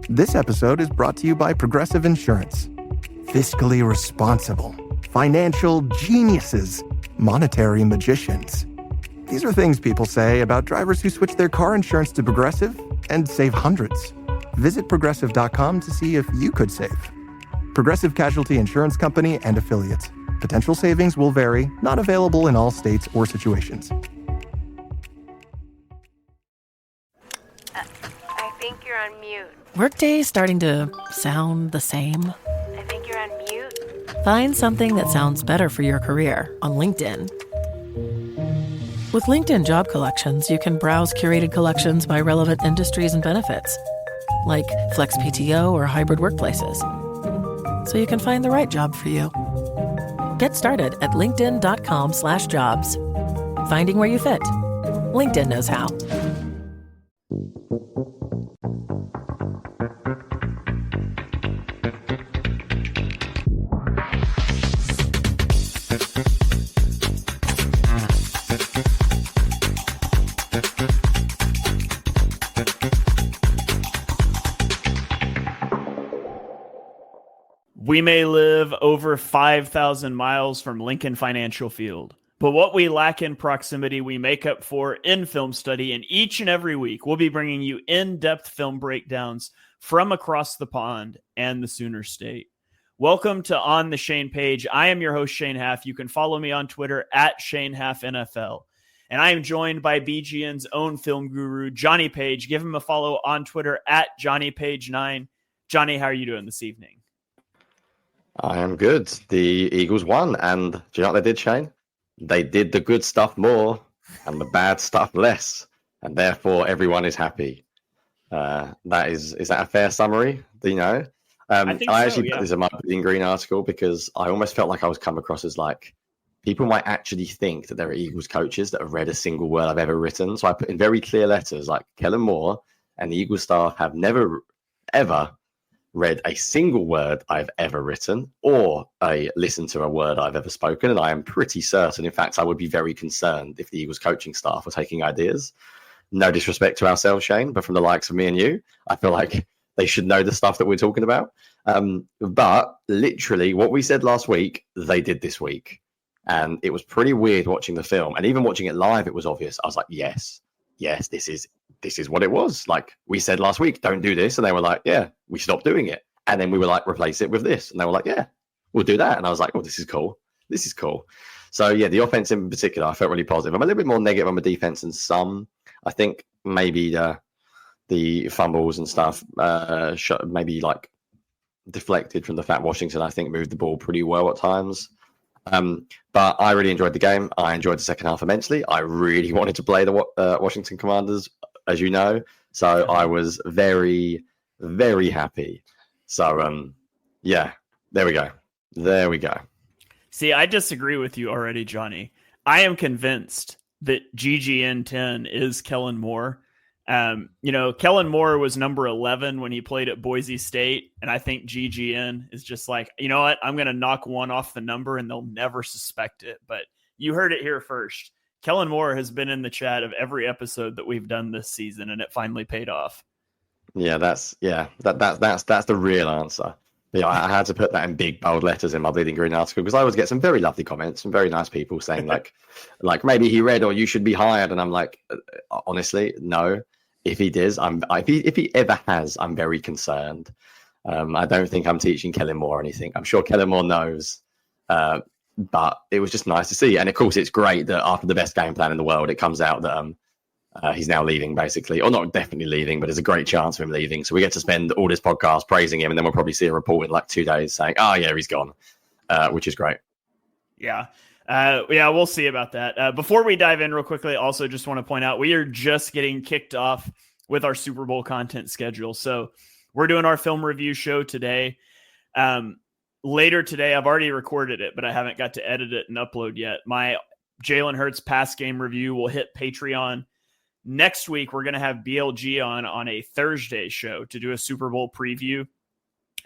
This episode is brought to you by Progressive Insurance. Fiscally responsible, financial geniuses, monetary magicians. These are things people say about drivers who switch their car insurance to Progressive and save hundreds. Visit Progressive.com to see if you could save. Progressive Casualty Insurance Company and Affiliates. Potential savings will vary, not available in all states or situations. I think you're on mute. Workday starting to sound the same? I think you're on mute. Find something that sounds better for your career on LinkedIn. With LinkedIn Job Collections, you can browse curated collections by relevant industries and benefits, like flex PTO or hybrid workplaces, so you can find the right job for you. Get started at linkedin.com/jobs. Finding where you fit. LinkedIn knows how. We may live over 5,000 miles from Lincoln Financial Field, but what we lack in proximity, we make up for in film study. And each and every week, we'll be bringing you in-depth film breakdowns from across the pond and the Sooner State. Welcome to On the Shane Page. I am your host, Shane Haff. You can follow me on Twitter at ShaneHaffNFL. And I am joined by BGN's own film guru, Jonny Page. Give him a follow on Twitter at JohnnyPage9. Jonny, how are you doing this evening? I am good. The Eagles won, and do you know what they did, Shane? They did the good stuff more and the bad stuff less, and therefore everyone is happy. Is that a fair summary? Do you know? I actually put this in my Bleeding Green article because I almost felt like I was come across as like people might actually think that there are Eagles coaches that have read a single word I've ever written. So I put in very clear letters like Kellen Moore and the Eagles staff have never, ever read a single word I've ever written or listened to a word I've ever spoken. And I am pretty certain, in fact, I would be very concerned if the Eagles coaching staff were taking ideas. No disrespect to ourselves, Shane, but from the likes of me and you, I feel like they should know the stuff that we're talking about. But literally what we said last week, they did this week. And it was pretty weird watching the film. And even watching it live, it was obvious. I was like, yes, this is what it was. Like we said last week, don't do this. And they were like, yeah, we stopped doing it. And then we were like, replace it with this. And they were like, yeah, we'll do that. And I was like, oh, this is cool. This is cool. So yeah, the offense in particular, I felt really positive. I'm a little bit more negative on the defense than some. I think maybe the fumbles and stuff maybe like deflected from the fact Washington, I think, moved the ball pretty well at times. But I really enjoyed the game. I enjoyed the second half immensely. I really wanted to play the Washington Commanders, as you know. So I was very, very happy. So, yeah, there we go. See, I disagree with you already, Jonny. I am convinced that GGN10 is Kellen Moore. Kellen Moore was number 11 when he played at Boise State. And I think GGN is just like, you know what? I'm going to knock one off the number and they'll never suspect it. But you heard it here first. Kellen Moore has been in the chat of every episode that we've done this season, and it finally paid off. Yeah, that's the real answer. Yeah, I had to put that in big bold letters in my Bleeding Green article because I always get some very lovely comments, some very nice people saying like maybe he read or you should be hired, and I'm like, honestly, no. If he does, if he ever has, I'm very concerned. I don't think I'm teaching Kellen Moore anything. I'm sure Kellen Moore knows, but it was just nice to see. And of course, it's great that after the best game plan in the world, it comes out that he's now leaving, basically, or not definitely leaving, but there's a great chance of him leaving. So we get to spend all this podcast praising him, and then we'll probably see a report in like 2 days saying, "Oh yeah, he's gone," which is great. Yeah. We'll see about that. Before we dive in real quickly, also just want to point out we are just getting kicked off with our Super Bowl content schedule. So we're doing our film review show today. Later today, I've already recorded it, but I haven't got to edit it and upload yet. My Jalen Hurts pass game review will hit Patreon. Next week, we're going to have BLG on a Thursday show to do a Super Bowl preview.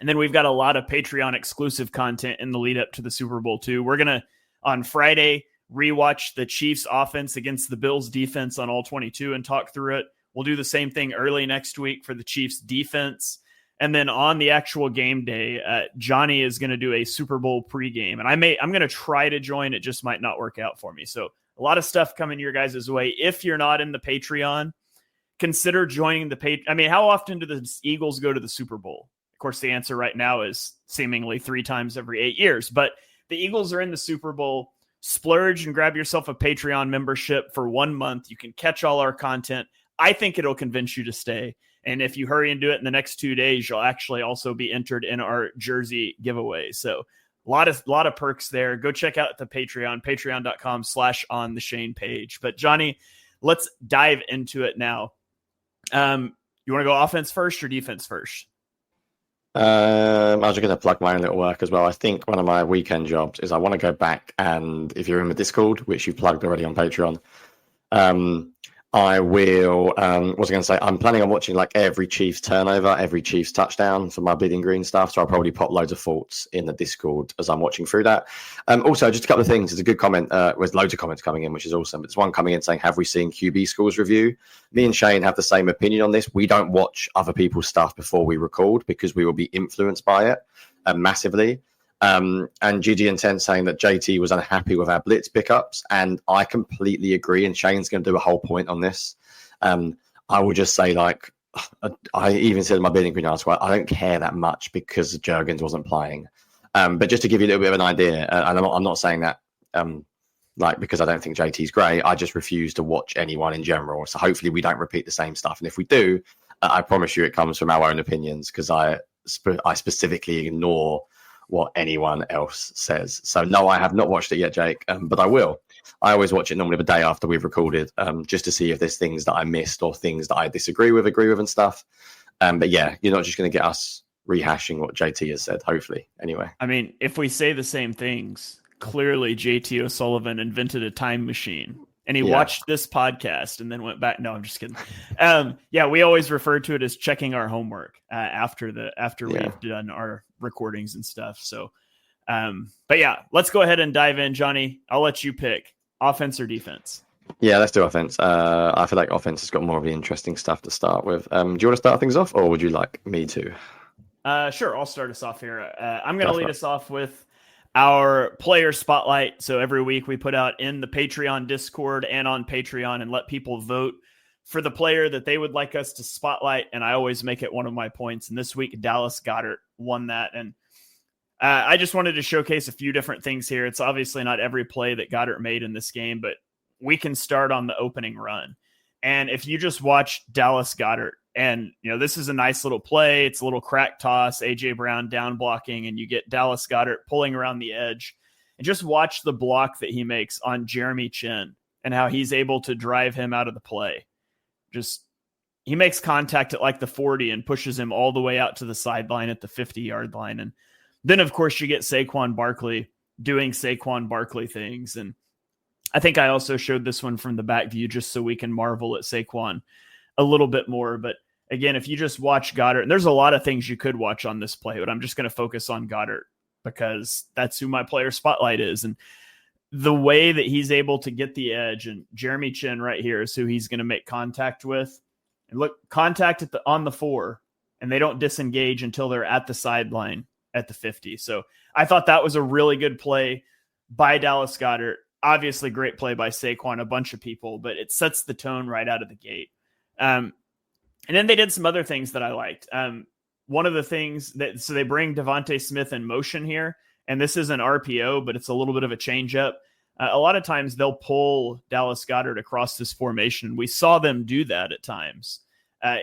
And then we've got a lot of Patreon exclusive content in the lead up to the Super Bowl too. We're going to, on Friday, rewatch the Chiefs offense against the Bills defense on All-22 and talk through it. We'll do the same thing early next week for the Chiefs defense. And then on the actual game day, Jonny is going to do a Super Bowl pregame. And I'm going to try to join. It just might not work out for me. So a lot of stuff coming your guys' way. If you're not in the Patreon, consider joining the Patreon. I mean, how often do the Eagles go to the Super Bowl? Of course, the answer right now is seemingly 3 times every 8 years. But the Eagles are in the Super Bowl. Splurge and grab yourself a Patreon membership for 1 month. You can catch all our content. I think it'll convince you to stay. And if you hurry and do it in the next 2 days, you'll actually also be entered in our jersey giveaway. So a lot of perks there. Go check out the Patreon, patreon.com/ontheshane page. But Jonny, let's dive into it now. You want to go offense first or defense first? I was just going to plug my own little work as well. I think one of my weekend jobs is I want to go back, and if you're in the Discord, which you plugged already on Patreon, I will, what was I going to say? I'm planning on watching like every Chiefs turnover, every Chiefs touchdown for my bleeding green stuff. So I'll probably pop loads of thoughts in the Discord as I'm watching through that. Also, just a couple of things. There's a good comment, with loads of comments coming in, which is awesome. There's one coming in saying, have we seen QB School's review? Me and Shane have the same opinion on this. We don't watch other people's stuff before we record because we will be influenced by it massively. And GG Intent saying that JT was unhappy with our blitz pickups, and I completely agree. And Shane's going to do a whole point on this. I will just say, like, I even said in my bidding green article, I don't care that much because Jurgens wasn't playing. But just to give you a little bit of an idea, and I'm not saying that like because I don't think JT's great. I just refuse to watch anyone in general. So hopefully we don't repeat the same stuff. And if we do, I promise you it comes from our own opinions, because I specifically ignore what anyone else says. So no, I have not watched it yet, Jake, but I will. I always watch it normally the day after we've recorded, just to see if there's things that I missed or things that I agree with and stuff. But yeah, you're not just going to get us rehashing what JT has said, hopefully, anyway. I mean, if we say the same things, clearly JT O'Sullivan invented a time machine. And he watched this podcast and then went back. No, I'm just kidding. Yeah, we always refer to it as checking our homework after we've done our recordings and stuff. So, but yeah, let's go ahead and dive in, Jonny. I'll let you pick offense or defense. Yeah, let's do offense. I feel like offense has got more of the interesting stuff to start with. Do you want to start things off, or would you like me to? Sure, I'll start us off here. I'm going to lead us off with our player spotlight. So every week we put out in the Patreon Discord and on Patreon and let people vote for the player that they would like us to spotlight. And I always make it one of my points. And this week, Dallas Goedert won that. And I just wanted to showcase a few different things here. It's obviously not every play that Goedert made in this game, but we can start on the opening run. And if you just watch Dallas Goedert, and, you know, this is a nice little play. It's a little crack toss, A.J. Brown down blocking, and you get Dallas Goedert pulling around the edge. And just watch the block that he makes on Jeremy Chin and how he's able to drive him out of the play. Just, he makes contact at like the 40 and pushes him all the way out to the sideline at the 50-yard line. And then, of course, you get Saquon Barkley doing Saquon Barkley things. And I think I also showed this one from the back view just so we can marvel at Saquon a little bit more. But again, if you just watch Goedert, and there's a lot of things you could watch on this play, but I'm just going to focus on Goedert because that's who my player spotlight is. And the way that he's able to get the edge, and Jeremy Chin right here is who he's going to make contact with. And look, contact on the 4, and they don't disengage until they're at the sideline at the 50. So I thought that was a really good play by Dallas Goedert. Obviously great play by Saquon, a bunch of people, but it sets the tone right out of the gate. And then they did some other things that I liked. One of the things so they bring Devontae Smith in motion here, and this is an RPO, but it's a little bit of a change up. A lot of times they'll pull Dallas Goedert across this formation. We saw them do that at times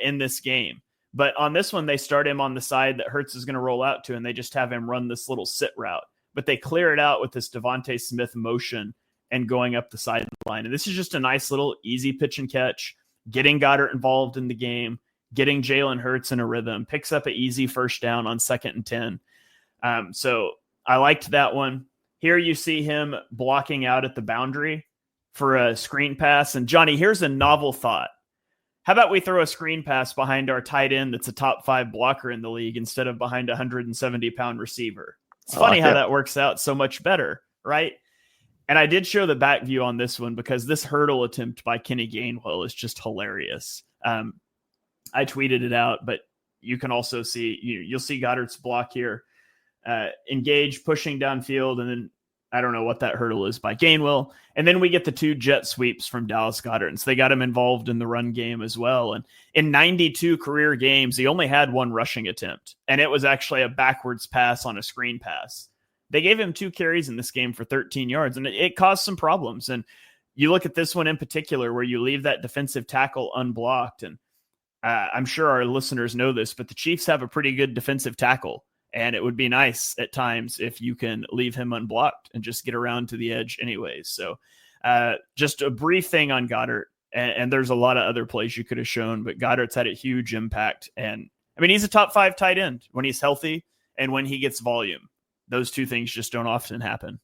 in this game. But on this one, they start him on the side that Hurts is going to roll out to, and they just have him run this little sit route. But they clear it out with this Devontae Smith motion and going up the sideline. And this is just a nice little easy pitch and catch, getting Goedert involved in the game, getting Jalen Hurts in a rhythm, picks up an easy first down on 2nd and 10. So I liked that one. Here you see him blocking out at the boundary for a screen pass. And Jonny, here's a novel thought. How about we throw a screen pass behind our tight end that's a top 5 blocker in the league instead of behind a 170-pound receiver? It's funny how that works out so much better, right? And I did show the back view on this one because this hurdle attempt by Kenny Gainwell is just hilarious. I tweeted it out, but you can also see, you'll see Goedert's block here, engage, pushing downfield, and then I don't know what that hurdle is by Gainwell. And then we get the 2 jet sweeps from Dallas Goedert. And so they got him involved in the run game as well. And in 92 career games, he only had 1 rushing attempt. And it was actually a backwards pass on a screen pass. They gave him 2 carries in this game for 13 yards, and it caused some problems. And you look at this one in particular where you leave that defensive tackle unblocked. And I'm sure our listeners know this, but the Chiefs have a pretty good defensive tackle. And it would be nice at times if you can leave him unblocked and just get around to the edge anyways. So just a brief thing on Goedert. And there's a lot of other plays you could have shown, but Goedert's had a huge impact. And I mean, he's a top 5 tight end when he's healthy and when he gets volume. Those 2 things just don't often happen.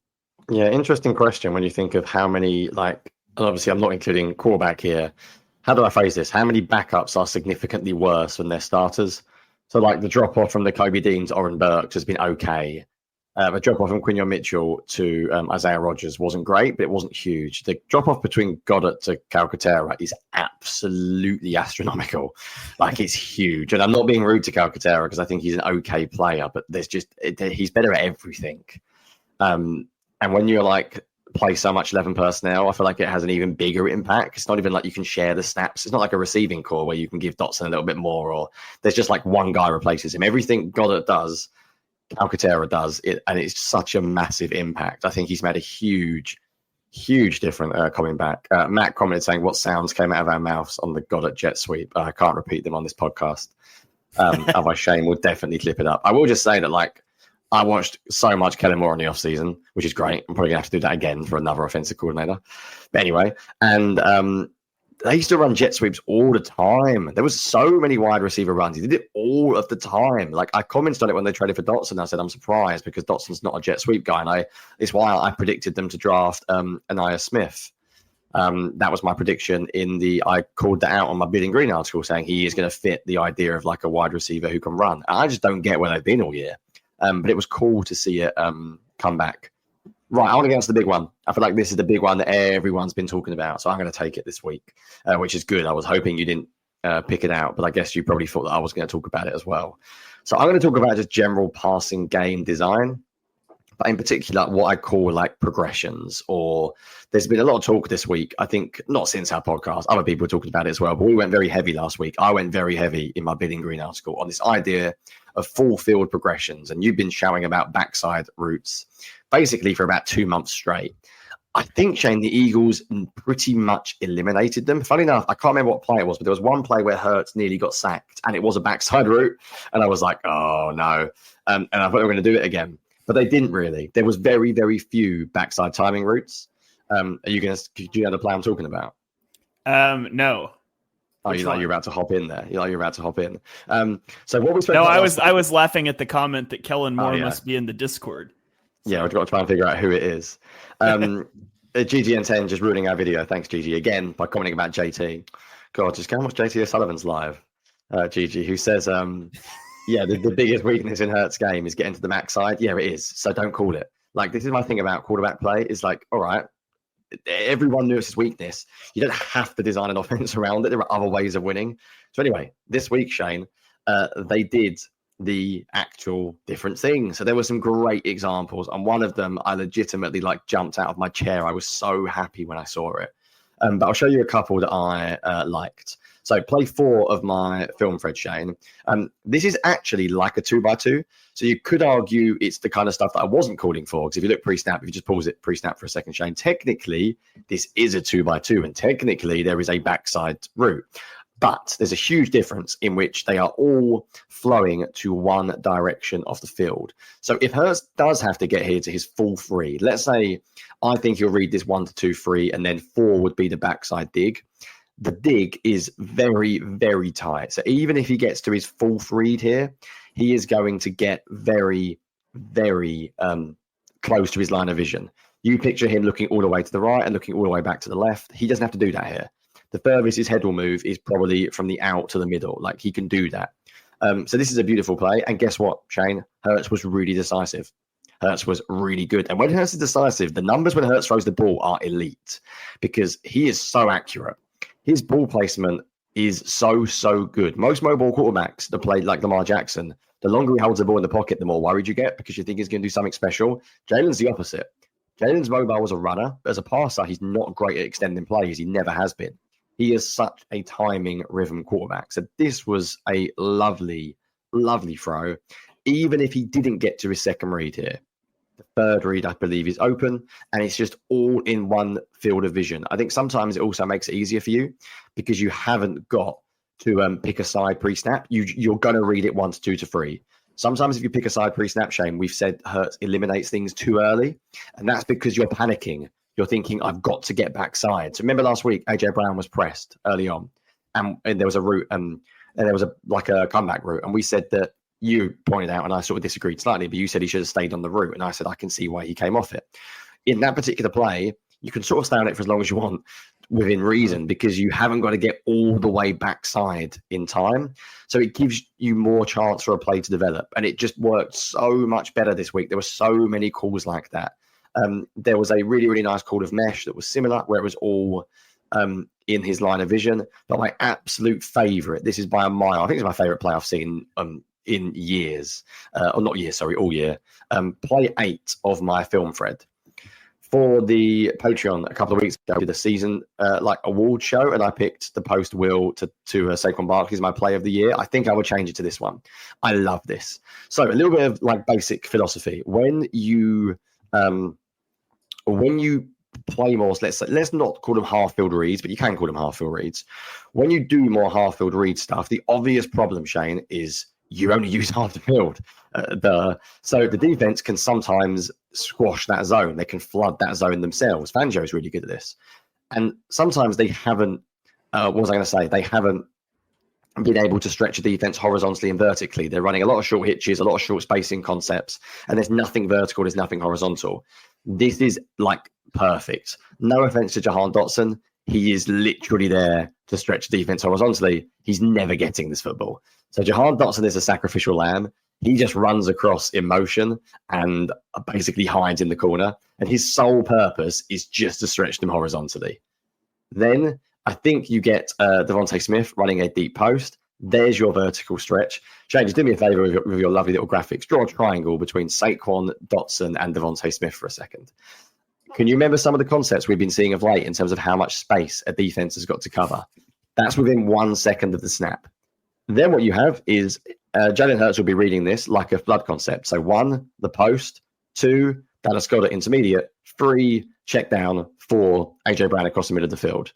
Yeah, interesting question when you think of how many, like, obviously I'm not including quarterback here. How do I phrase this? How many backups are significantly worse than their starters? So, like, the drop-off from the Kobe Deans, Oren Burks has been okay. The drop-off from Quinyon Mitchell to Isaiah Rodgers wasn't great, but it wasn't huge. The drop-off between Goedert to Calcaterra is absolutely astronomical. Like, it's huge. And I'm not being rude to Calcaterra because I think he's an okay player, but he's better at everything. And when you're, like, play so much 11 personnel, I feel like it has an even bigger impact. It's not even like you can share the snaps. It's not like a receiving core where you can give Dotson a little bit more, or there's just like one guy replaces him. Everything Goedert does, Calcaterra does it, and it's such a massive impact. I think he's made a huge difference coming back. Matt commented saying, what sounds came out of our mouths on the Goedert jet sweep? I can't repeat them on this podcast. Otherwise Shane will definitely clip it up. I will just say that, like, I watched so much Kellen Moore in the offseason, which is great. I'm probably going to have to do that again for another offensive coordinator. But anyway, and they used to run jet sweeps all the time. There was so many wide receiver runs. He did it all of the time. Like, I commented on it when they traded for Dotson. I said, I'm surprised because Dotson's not a jet sweep guy. And it's why I predicted them to draft Anaya Smith. That was my prediction I called that out on my Bidding Green article, saying he is going to fit the idea of like a wide receiver who can run. And I just don't get where they've been all year. But it was cool to see it come back. Right, I want to get on to the big one. I feel like this is the big one that everyone's been talking about. So I'm going to take it this week, which is good. I was hoping you didn't pick it out, but I guess you probably thought that I was going to talk about it as well. So I'm going to talk about just general passing game design, but in particular, what I call like progressions. Or there's been a lot of talk this week. I think not since our podcast, other people were talking about it as well, but we went very heavy last week. I went very heavy in my Bidding Green article on this idea of full field progressions. And you've been shouting about backside routes basically for about 2 months straight. I think, Shane, the Eagles pretty much eliminated them. Funny enough, I can't remember what play it was, but there was one play where Hurts nearly got sacked and it was a backside route. And I was like, oh no. And I thought they were going to do it again, but they didn't really. There was very, very few backside timing routes. Do you know the play I'm talking about? No. Oh, you're about to hop in there. You're about to hop in. So what we spent? No, I was laughing at the comment that Kellen Moore must be in the Discord. Yeah, we've got to try and figure out who it is. GGN10 just ruining our video. Thanks, GG, again, by commenting about JT. God, just go and watch JT O'Sullivan's live. GG, who says, the biggest weakness in Hurts' game is getting to the max side. Yeah, it is. So don't call it. Like, this is my thing about quarterback play is like, all right, everyone knows his weakness. You don't have to design an offense around it. There are other ways of winning. So anyway, this week, Shane, they did the actual different things. So there were some great examples. And one of them, I legitimately jumped out of my chair. I was so happy when I saw it. But I'll show you a couple that I liked. So play 4 of my film, Fred Shane. This is actually like a 2x2. So you could argue it's the kind of stuff that I wasn't calling for. Because if you look pre-snap, if you just pause it pre-snap for a second, Shane, technically this is a 2x2. And technically there is a backside route. But there's a huge difference in which they are all flowing to one direction of the field. So if Hurts does have to get here to his full 3, let's say I think he'll read this 1 to 2, 3, and then 4 would be the backside dig. The dig is very, very tight. So even if he gets to his full 3 here, he is going to get very, very close to his line of vision. You picture him looking all the way to the right and looking all the way back to the left. He doesn't have to do that here. The furthest his head will move is probably from the out to the middle. Like, he can do that. So this is a beautiful play. And guess what, Shane? Hurts was really decisive. Hurts was really good. And when Hurts is decisive, the numbers when Hurts throws the ball are elite because he is so accurate. His ball placement is so good. Most mobile quarterbacks that play like Lamar Jackson, the longer he holds the ball in the pocket, the more worried you get because you think he's going to do something special. Jalen's the opposite. Jalen's mobile as a runner, but as a passer, he's not great at extending plays. He never has been. He is such a timing rhythm quarterback. So this was a lovely, lovely throw. Even if he didn't get to his second read here, the third read, I believe, is open, and it's just all in one field of vision. I think sometimes it also makes it easier for you because you haven't got to pick a side pre-snap. You're going to read it 1 to 2 to 3. Sometimes if you pick a side pre-snap, Shane, we've said Hurts eliminates things too early, and that's because you're panicking. You're thinking, I've got to get backside. So remember last week, AJ Brown was pressed early on, and there was a route, and there was a comeback route, and we said that you pointed out, and I sort of disagreed slightly, but you said he should have stayed on the route, and I said I can see why he came off it. In that particular play, you can sort of stay on it for as long as you want within reason because you haven't got to get all the way backside in time. So it gives you more chance for a play to develop, and it just worked so much better this week. There were so many calls like that. There was a really, really nice call of mesh that was similar, where it was all in his line of vision. But my absolute favorite, this is by a mile, I think it's my favorite play I've seen in years, or not years, sorry, all year. Play 8 of my film thread. For the Patreon a couple of weeks ago, I did a season award show, and I picked the post will to Saquon Barkley as my play of the year. I think I would change it to this one. I love this. So a little bit of like basic philosophy. When you play more, let's not call them half-field reads, but you can call them half-field reads. When you do more half-field read stuff, the obvious problem, Shane, is you only use half the field. So the defense can sometimes squash that zone. They can flood that zone themselves. Fangio is really good at this. And sometimes they haven't, what was I going to say? They haven't been able to stretch a defense horizontally and vertically. They're running a lot of short hitches, a lot of short spacing concepts, and there's nothing vertical, there's nothing horizontal. This is like perfect. No offense to Jahan Dotson. He is literally there to stretch the defense horizontally. He's never getting this football. So Jahan Dotson is a sacrificial lamb. He just runs across in motion and basically hides in the corner. And his sole purpose is just to stretch them horizontally. Then I think you get Devontae Smith running a deep post. There's your vertical stretch. Shane, just do me a favor with your lovely little graphics. Draw a triangle between Saquon, Dotson, and Devontae Smith for a second. Can you remember some of the concepts we've been seeing of late in terms of how much space a defense has got to cover? That's within 1 second of the snap. Then what you have is Jalen Hurts will be reading this like a flood concept. So 1, the post, 2, Dallas Goedert intermediate, 3, check down, 4, AJ Brown across the middle of the field.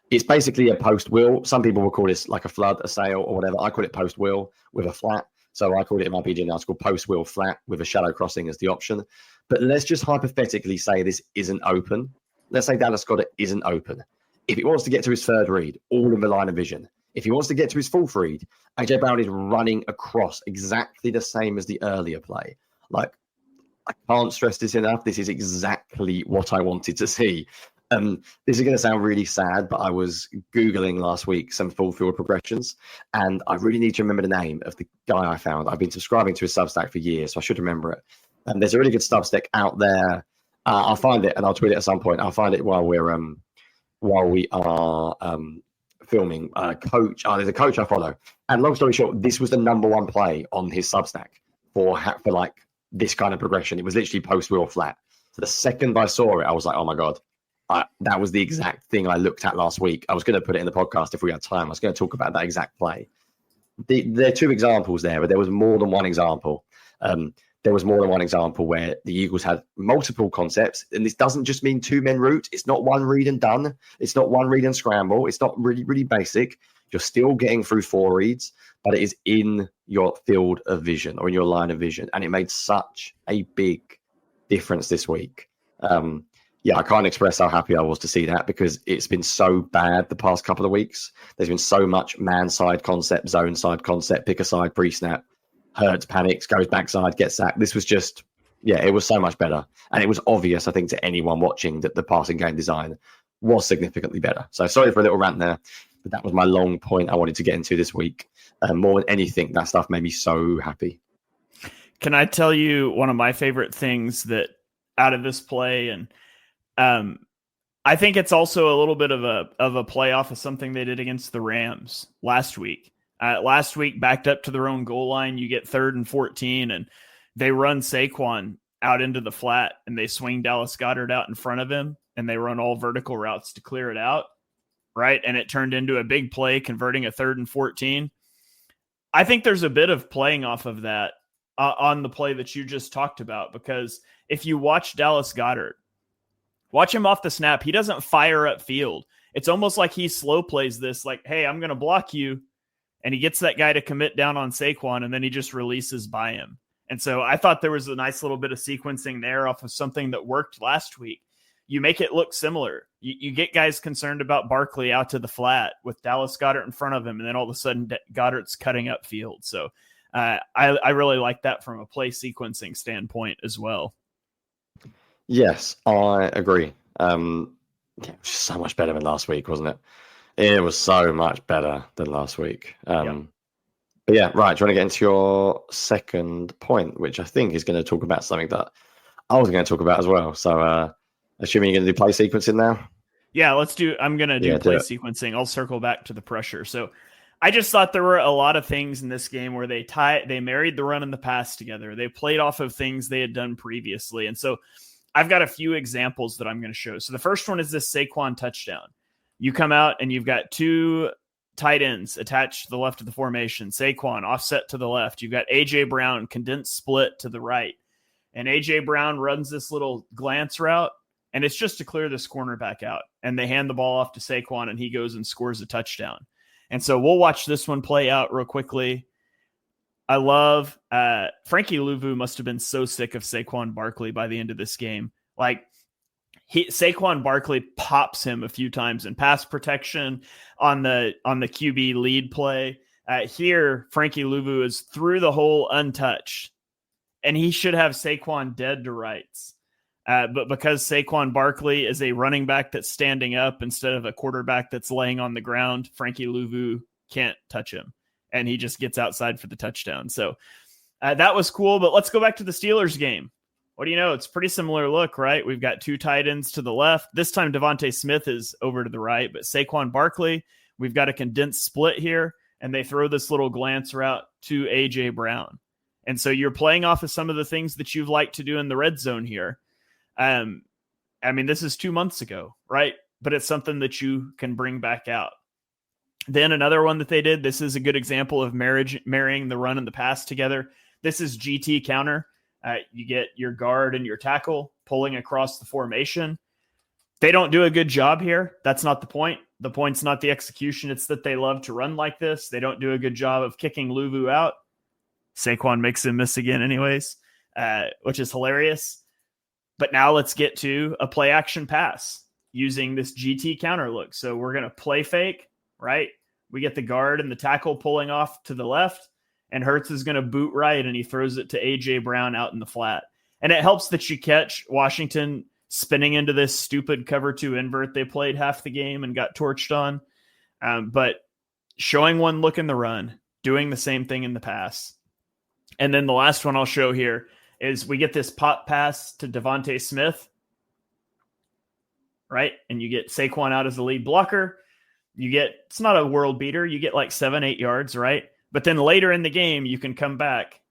It's basically a post will. Some people will call this like a flood, a sail, or whatever. I call it post will with a flat. So I called it in my PG article post will flat with a shallow crossing as the option. But let's just hypothetically say this isn't open. Let's say Dallas Goedert isn't open. If he wants to get to his third read, all in the line of vision. If he wants to get to his fourth read, AJ Brown is running across exactly the same as the earlier play. Like, I can't stress this enough. This is exactly what I wanted to see. This is going to sound really sad, but I was Googling last week some full field progressions, and I really need to remember the name of the guy I found. I've been subscribing to his Substack for years, so I should remember it. And there's a really good Substack out there. I'll find it and I'll tweet it at some point. I'll find it while we are filming. Coach, there's a coach I follow, and long story short, this was the number one play on his Substack for like this kind of progression. It was literally post wheel flat. So the second I saw it, I was like, oh my god. That was the exact thing I looked at last week. I was going to put it in the podcast if we had time. I was going to talk about that exact play. There are 2 examples there, but there was more than one example. There was more than one example where the Eagles had multiple concepts, and this doesn't just mean 2-men route. It's not one read and done. It's not one read and scramble. It's not really, really basic. You're still getting through 4 reads, but it is in your field of vision or in your line of vision, and it made such a big difference this week. I can't express how happy I was to see that because it's been so bad the past couple of weeks. There's been so much man side concept, zone side concept, pick a side, pre-snap, Hurts, panics, goes backside, gets sacked. This was just, it was so much better. And it was obvious, I think, to anyone watching that the passing game design was significantly better. So sorry for a little rant there, but that was my long point I wanted to get into this week. More than anything, that stuff made me so happy. Can I tell you one of my favorite things that out of this play? And I think it's also a little bit of a playoff of something they did against the Rams last week. Last week, backed up to their own goal line, you get 3rd and 14, and they run Saquon out into the flat, and they swing Dallas Goedert out in front of him, and they run all vertical routes to clear it out, right? And it turned into a big play, converting a 3rd and 14. I think there's a bit of playing off of that on the play that you just talked about, because if you watch Dallas Goedert, watch him off the snap, he doesn't fire up field. It's almost like he slow plays this, like, hey, I'm going to block you. And he gets that guy to commit down on Saquon, and then he just releases by him. And so I thought there was a nice little bit of sequencing there off of something that worked last week. You make it look similar. You get guys concerned about Barkley out to the flat with Dallas Goedert in front of him, and then all of a sudden Goddard's cutting up field. So I really like that from a play sequencing standpoint as well. Yes, I agree. It was so much better than last week, wasn't it? It was so much better than last week. But yeah, right. Do you want to get into your second point, which I think is going to talk about something that I was going to talk about as well. So assuming you're going to do play sequencing now? Yeah, I'm going to do play sequencing. I'll circle back to the pressure. So I just thought there were a lot of things in this game where they married the run and the pass together. They played off of things they had done previously. And so I've got a few examples that I'm going to show. So the first one is this Saquon touchdown. You come out and you've got 2 tight ends attached to the left of the formation. Saquon offset to the left. You've got A.J. Brown condensed split to the right. And A.J. Brown runs this little glance route, and it's just to clear this cornerback out. And they hand the ball off to Saquon, and he goes and scores a touchdown. And so we'll watch this one play out real quickly. I love Frankie Louvu must have been so sick of Saquon Barkley by the end of this game. Like, Saquon Barkley pops him a few times in pass protection on the QB lead play. Here, Frankie Louvu is through the hole untouched, and he should have Saquon dead to rights. But because Saquon Barkley is a running back that's standing up instead of a quarterback that's laying on the ground, Frankie Louvu can't touch him, and he just gets outside for the touchdown. So that was cool, but let's go back to the Steelers game. What do you know? It's a pretty similar look, right? We've got 2 tight ends to the left. This time, Devontae Smith is over to the right, but Saquon Barkley, we've got a condensed split here, and they throw this little glance route to A.J. Brown. And so you're playing off of some of the things that you've liked to do in the red zone here. I mean, this is 2 months ago, right? But it's something that you can bring back out. Then another one that they did, this is a good example of marrying the run and the pass together. This is GT counter. You get your guard and your tackle pulling across the formation. They don't do a good job here. That's not the point. The point's not the execution. It's that they love to run like this. They don't do a good job of kicking Louvu out. Saquon makes him miss again anyways, which is hilarious. But now let's get to a play action pass using this GT counter look. So we're going to play fake, right? We get the guard and the tackle pulling off to the left, and Hurts is going to boot right, and he throws it to A.J. Brown out in the flat. And it helps that you catch Washington spinning into this stupid cover 2 invert they played half the game and got torched on. But showing one look in the run, doing the same thing in the pass. And then the last one I'll show here is we get this pop pass to Devontae Smith, right? And you get Saquon out as the lead blocker. It's not a world beater. You get like 7-8 yards, right? But then later in the game, you can come back.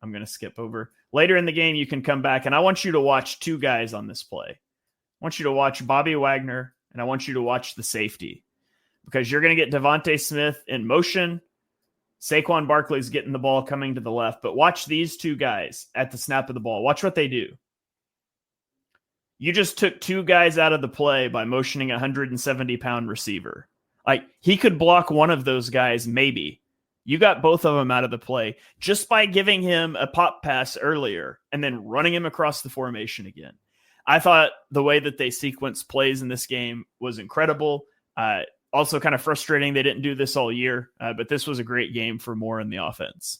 I'm going to skip over. Later in the game, you can come back, and I want you to watch 2 guys on this play. I want you to watch Bobby Wagner, and I want you to watch the safety, because you're going to get Devontae Smith in motion. Saquon Barkley's getting the ball coming to the left, but watch these 2 guys at the snap of the ball. Watch what they do. You just took 2 guys out of the play by motioning a 170-pound receiver. Like, he could block one of those guys, maybe. You got both of them out of the play just by giving him a pop pass earlier and then running him across the formation again. I thought the way that they sequenced plays in this game was incredible. Also kind of frustrating they didn't do this all year, but this was a great game for Moore in the offense.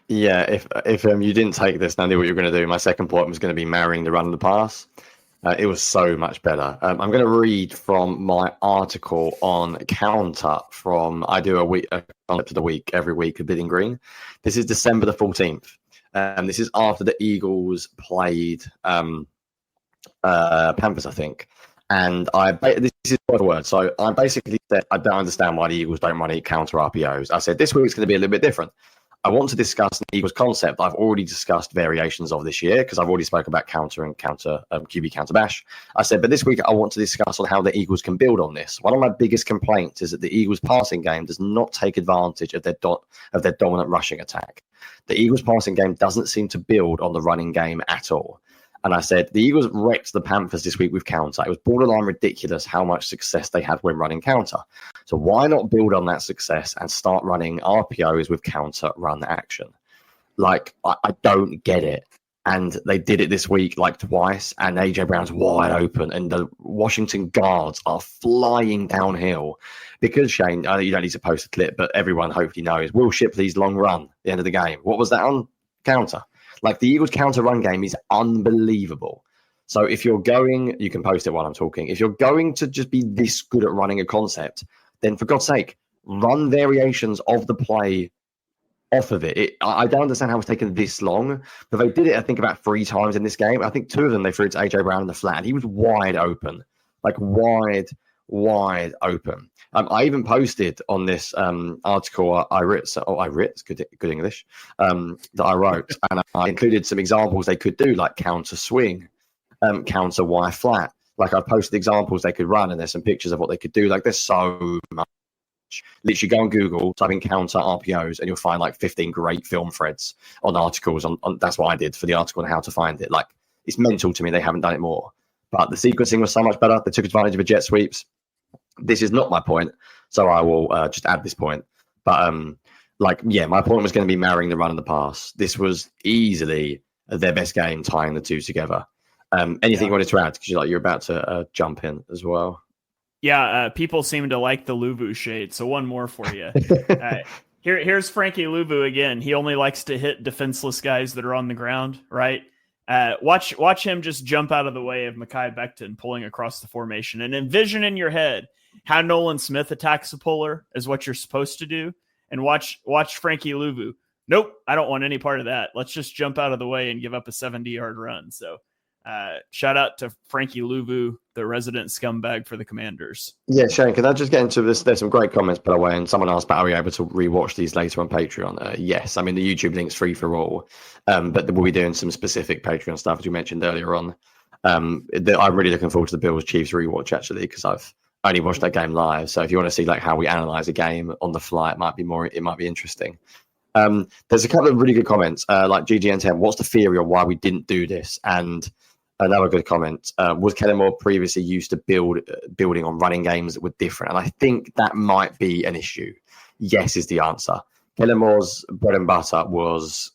Yeah, if you didn't take this, and I knew what you were going to do, my second point was going to be marrying the run and the pass. It was so much better. I'm going to read from my article on Counter from, I do a concept of the week every week at Bidding Green. This is December the 14th. This is after the Eagles played Panthers, I think. And this is word for word. So I basically said, I don't understand why the Eagles don't run it counter RPOs. I said, this week's going to be a little bit different. I want to discuss the Eagles concept I've already discussed variations of this year because I've already spoken about counter and QB counter bash. I said, but this week I want to discuss on how the Eagles can build on this. One of my biggest complaints is that the Eagles passing game does not take advantage of their dominant rushing attack. The Eagles passing game doesn't seem to build on the running game at all. And I said, the Eagles wrecked the Panthers this week with counter. It was borderline ridiculous how much success they had when running counter. So why not build on that success and start running RPOs with counter run action? Like, I don't get it. And they did it this week like twice, and AJ Brown's wide open, and the Washington guards are flying downhill. Because, Shane, you don't need to post a clip, but everyone hopefully knows, Will Shipley's long run at the end of the game. What was that on? Counter. Like, the Eagles' counter run game is unbelievable. So if you're going, you can post it while I'm talking. If you're going to just be this good at running a concept, then for God's sake, run variations of the play off of it. I don't understand how it's taken this long, but they did it, I think, about 3 times in this game. I think 2 of them they threw it to AJ Brown in the flat, and he was wide open, like wide open. I even posted on this article I wrote, good English, that I wrote, and I included some examples they could do, like counter swing, counter Y flat. Like, I posted examples they could run, and there's some pictures of what they could do. Like, there's so much. Literally go on Google, type in counter RPOs, and you'll find like 15 great film threads on articles. On that's what I did for the article on how to find it. Like, it's mental to me they haven't done it more. But the sequencing was so much better. They took advantage of the jet sweeps. This is not my point, so I will just add this point. But my point was going to be marrying the run and the pass. This was easily their best game, tying the two together. Anything you wanted to add? Because you're about to jump in as well. Yeah, people seem to like the Luvu shade, so one more for you. Here's Frankie Luvu again. He only likes to hit defenseless guys that are on the ground, right? Watch him just jump out of the way of Mekhi Becton pulling across the formation, and envision in your head how Nolan Smith attacks a puller is what you're supposed to do, and watch Frankie Luvu. Nope, I don't want any part of that. Let's just jump out of the way and give up a 70-yard run. So shout out to Frankie Luvu, the resident scumbag for the Commanders. Yeah, Shane, can I just get into this? There's some great comments, by the way, and someone asked, are we able to rewatch these later on Patreon? Yes, I mean, the YouTube link's free for all, but we'll be doing some specific Patreon stuff, as we mentioned earlier on. I'm really looking forward to the Bills-Chiefs rewatch, actually, because I've only watched that game live. So if you want to see like how we analyze a game on the fly, it might be interesting. There's a couple of really good comments, like GGN10, what's the theory on why we didn't do this? And another good comment, was Kellen Moore previously used to building on running games that were different? And I think that might be an issue. Yes is the answer. Kellen Moore's bread and butter was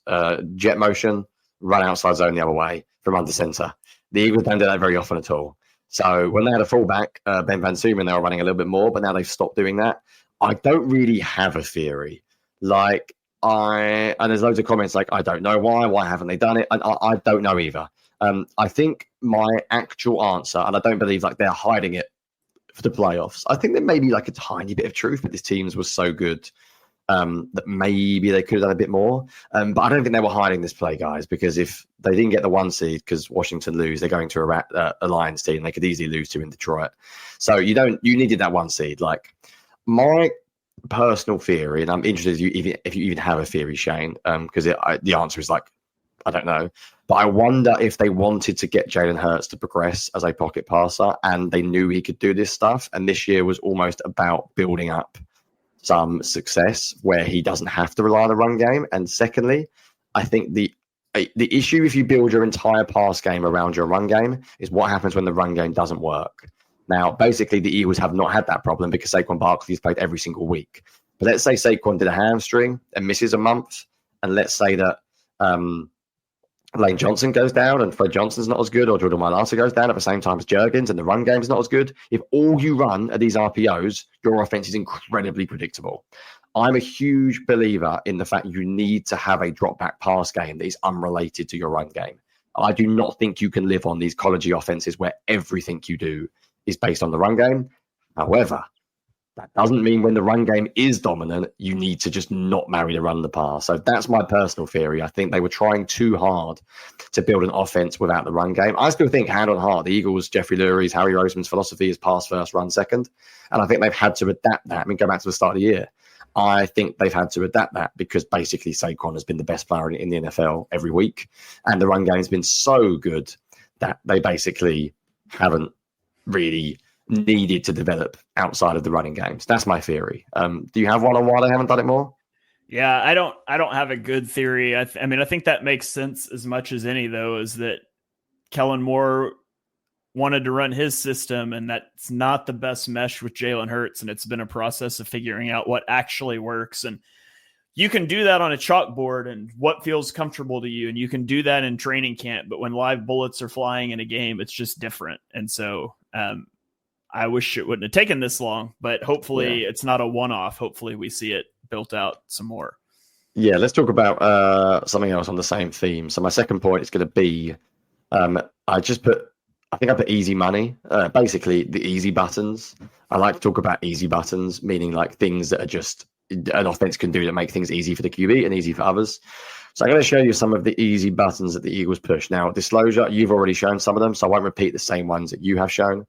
jet motion, run outside zone the other way from under center. The Eagles don't do that very often at all. So when they had a fullback, Ben Van Sumen, they were running a little bit more, but now they've stopped doing that. I don't really have a theory. And there's loads of comments like, I don't know why haven't they done it? And I don't know either. I think my actual answer, and I don't believe like they're hiding it for the playoffs. I think there may be like a tiny bit of truth, but this team was so good that maybe they could have done a bit more. But I don't think they were hiding this play, guys, because if they didn't get the 1 seed because Washington lose, they're going to a Lions team. They could easily lose to in Detroit. So you needed that 1 seed. Like, my personal theory, and I'm interested if you even have a theory, Shane, because the answer is like, I don't know. But I wonder if they wanted to get Jalen Hurts to progress as a pocket passer, and they knew he could do this stuff. And this year was almost about building up some success where he doesn't have to rely on the run game. And secondly, I think the issue if you build your entire pass game around your run game is what happens when the run game doesn't work. Now, basically, the Eagles have not had that problem because Saquon Barkley's played every single week. But let's say Saquon did a hamstring and misses a month, and let's say that Lane Johnson goes down and Fred Johnson's not as good, or Jordan Mailata goes down at the same time as Juergens, and the run game's not as good. If all you run are these RPOs, your offense is incredibly predictable. I'm a huge believer in the fact you need to have a drop-back pass game that is unrelated to your run game. I do not think you can live on these college offenses where everything you do is based on the run game. However, That doesn't mean when the run game is dominant, you need to just not marry the run the pass. So that's my personal theory. I think they were trying too hard to build an offense without the run game. I still think, hand on heart, the Eagles, Jeffrey Lurie's, Harry Roseman's philosophy is pass first, run second. And I think they've had to adapt that. I mean, go back to the start of the year. I think they've had to adapt that because basically Saquon has been the best player in the NFL every week. And the run game has been so good that they basically haven't really needed to develop outside of the running games. That's my theory. Do you have one on why they haven't done it more? Yeah, I don't have a good theory. I think that makes sense as much as any, though, is that Kellen Moore wanted to run his system, and that's not the best mesh with Jalen Hurts, and it's been a process of figuring out what actually works. And you can do that on a chalkboard and what feels comfortable to you, and you can do that in training camp, but when live bullets are flying in a game, it's just different. And so I wish it wouldn't have taken this long, but hopefully it's not a one-off. Hopefully we see it built out some more. Yeah, let's talk about something else on the same theme. So my second point is going to be, I think I put easy money, basically the easy buttons. I like to talk about easy buttons, meaning like things that are just an offense can do that make things easy for the QB and easy for others. So I'm going to show you some of the easy buttons that the Eagles push. Now, disclosure, you've already shown some of them, so I won't repeat the same ones that you have shown.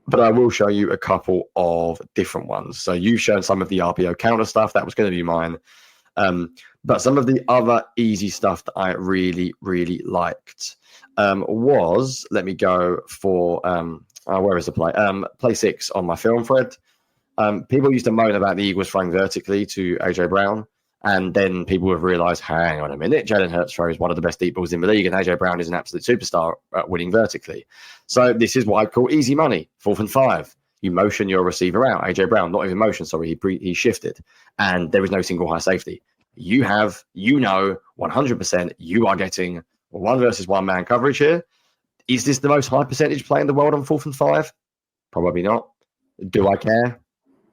But I will show you a couple of different ones. So you've shown some of the RPO counter stuff. That was going to be mine. But some of the other easy stuff that I really, really liked was, let me go for, where is the play? Play 6 on my film thread. People used to moan about the Eagles throwing vertically to A.J. Brown. And then people have realized, hang on a minute, Jalen Hurts throws one of the best deep balls in the league, and A.J. Brown is an absolute superstar at winning vertically. So this is what I call easy money. 4th and 5. You motion your receiver out. A.J. Brown, not even motion, sorry, he shifted. And there is no single high safety. You know 100% you are getting 1 versus 1 man coverage here. Is this the most high percentage play in the world on 4th and 5? Probably not. Do I care?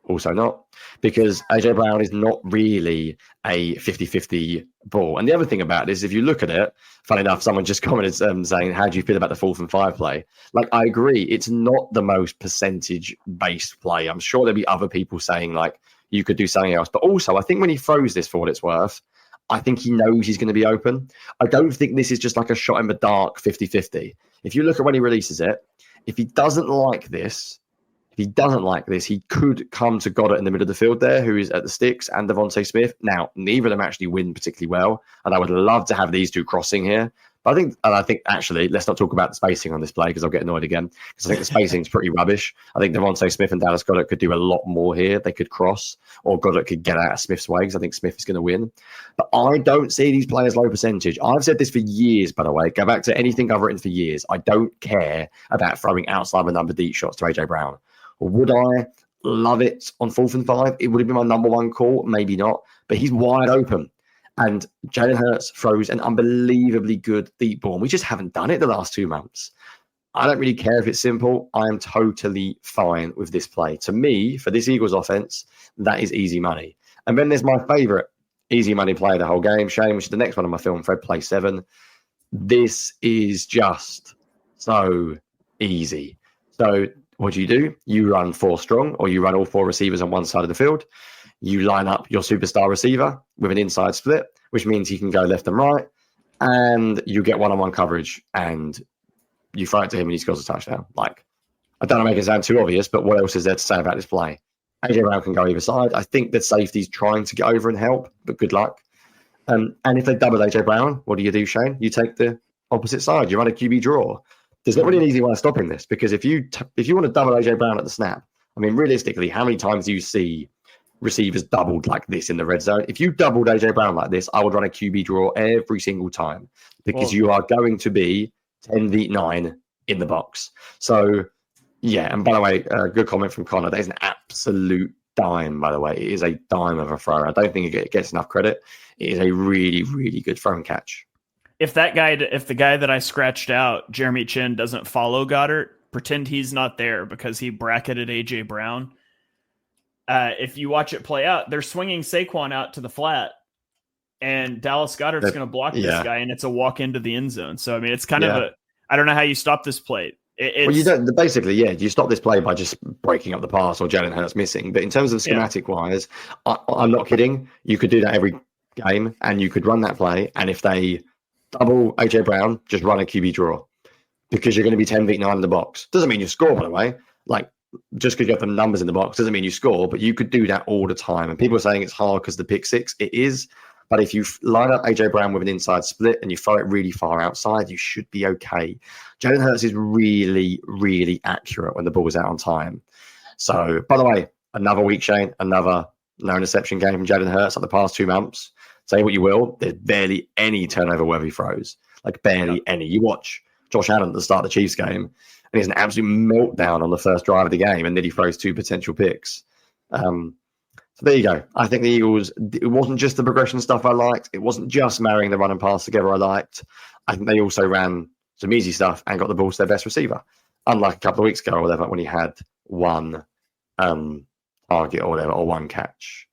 Also not, because A.J. Brown is not really a 50-50 ball. And the other thing about this, if you look at it, funny enough, someone just commented saying, how do you feel about the 4th and 5 play? Like, I agree, it's not the most percentage-based play. I'm sure there'll be other people saying, like, you could do something else. But also, I think when he throws this for what it's worth, I think he knows he's going to be open. I don't think this is just like a shot in the dark 50-50. If you look at when he releases it, if he doesn't like this, he could come to Goedert in the middle of the field there, who is at the sticks, and Devontae Smith. Now, neither of them actually win particularly well, and I would love to have these two crossing here. But I think actually, let's not talk about the spacing on this play because I'll get annoyed again. Because I think the spacing is pretty rubbish. I think Devontae Smith and Dallas Goedert could do a lot more here. They could cross, or Goedert could get out of Smith's way because I think Smith is going to win. But I don't see these players low percentage. I've said this for years, by the way. Go back to anything I've written for years. I don't care about throwing outside the number deep shots to A.J. Brown. Would I love it on 4th and 5? It would have been my number one call. Maybe not. But he's wide open. And Jalen Hurts throws an unbelievably good deep ball. We just haven't done it the last 2 months. I don't really care if it's simple. I am totally fine with this play. To me, for this Eagles offense, that is easy money. And then there's my favorite easy money play of the whole game, Shane, which is the next one on my film, Fred, play 7. This is just so easy. So what do? You run 4 strong, or you run all 4 receivers on one side of the field. You line up your superstar receiver with an inside split, which means he can go left and right, and you get one-on-one coverage, and you throw it to him and he scores a touchdown. Like, I don't want to make it sound too obvious, but what else is there to say about this play? A.J. Brown can go either side. I think that safety's trying to get over and help, but good luck. And if they double A.J. Brown, what do, Shane? You take the opposite side. You run a QB draw. There's not really an easy way of stopping this, because if you want to double A.J. Brown at the snap, I mean, realistically, how many times do you see receivers doubled like this in the red zone? If you doubled A.J. Brown like this, I would run a QB draw every single time, because you are going to be 10v9 in the box. So, yeah, and by the way, good comment from Connor. That is an absolute dime, by the way. It is a dime of a throw. I don't think it gets enough credit. It is a really, really good throw and catch. If the guy that I scratched out, Jeremy Chin, doesn't follow Goedert, pretend he's not there because he bracketed A.J. Brown. If you watch it play out, they're swinging Saquon out to the flat, and Dallas Goedert's going to block this guy, and it's a walk into the end zone. So, I mean, it's kind of I don't know how you stop this play. Well, you don't basically, yeah. You stop this play by just breaking up the pass or Jalen Hurts missing. But in terms of schematic wise, I'm not kidding. You could do that every game, and you could run that play. And if they double AJ Brown, just run a QB draw because you're going to be 10v9 in the box. Doesn't mean you score, by the way. Like just because you have the numbers in the box doesn't mean you score, but you could do that all the time. And people are saying it's hard because the pick six. It is. But if you line up AJ Brown with an inside split and you throw it really far outside, you should be okay. Jalen Hurts is really, really accurate when the ball is out on time. So, by the way, another week, Shane, another no interception game from Jalen Hurts like the past 2 months. Say what you will, there's barely any turnover-worthy throws. Like barely any. You watch Josh Allen at the start of the Chiefs game, and he's an absolute meltdown on the first drive of the game, and then he throws 2 potential picks. So there you go. I think the Eagles, it wasn't just the progression stuff I liked. It wasn't just marrying the run and pass together I liked. I think they also ran some easy stuff and got the ball to their best receiver. Unlike a couple of weeks ago or whatever, when he had one target or whatever, or one catch.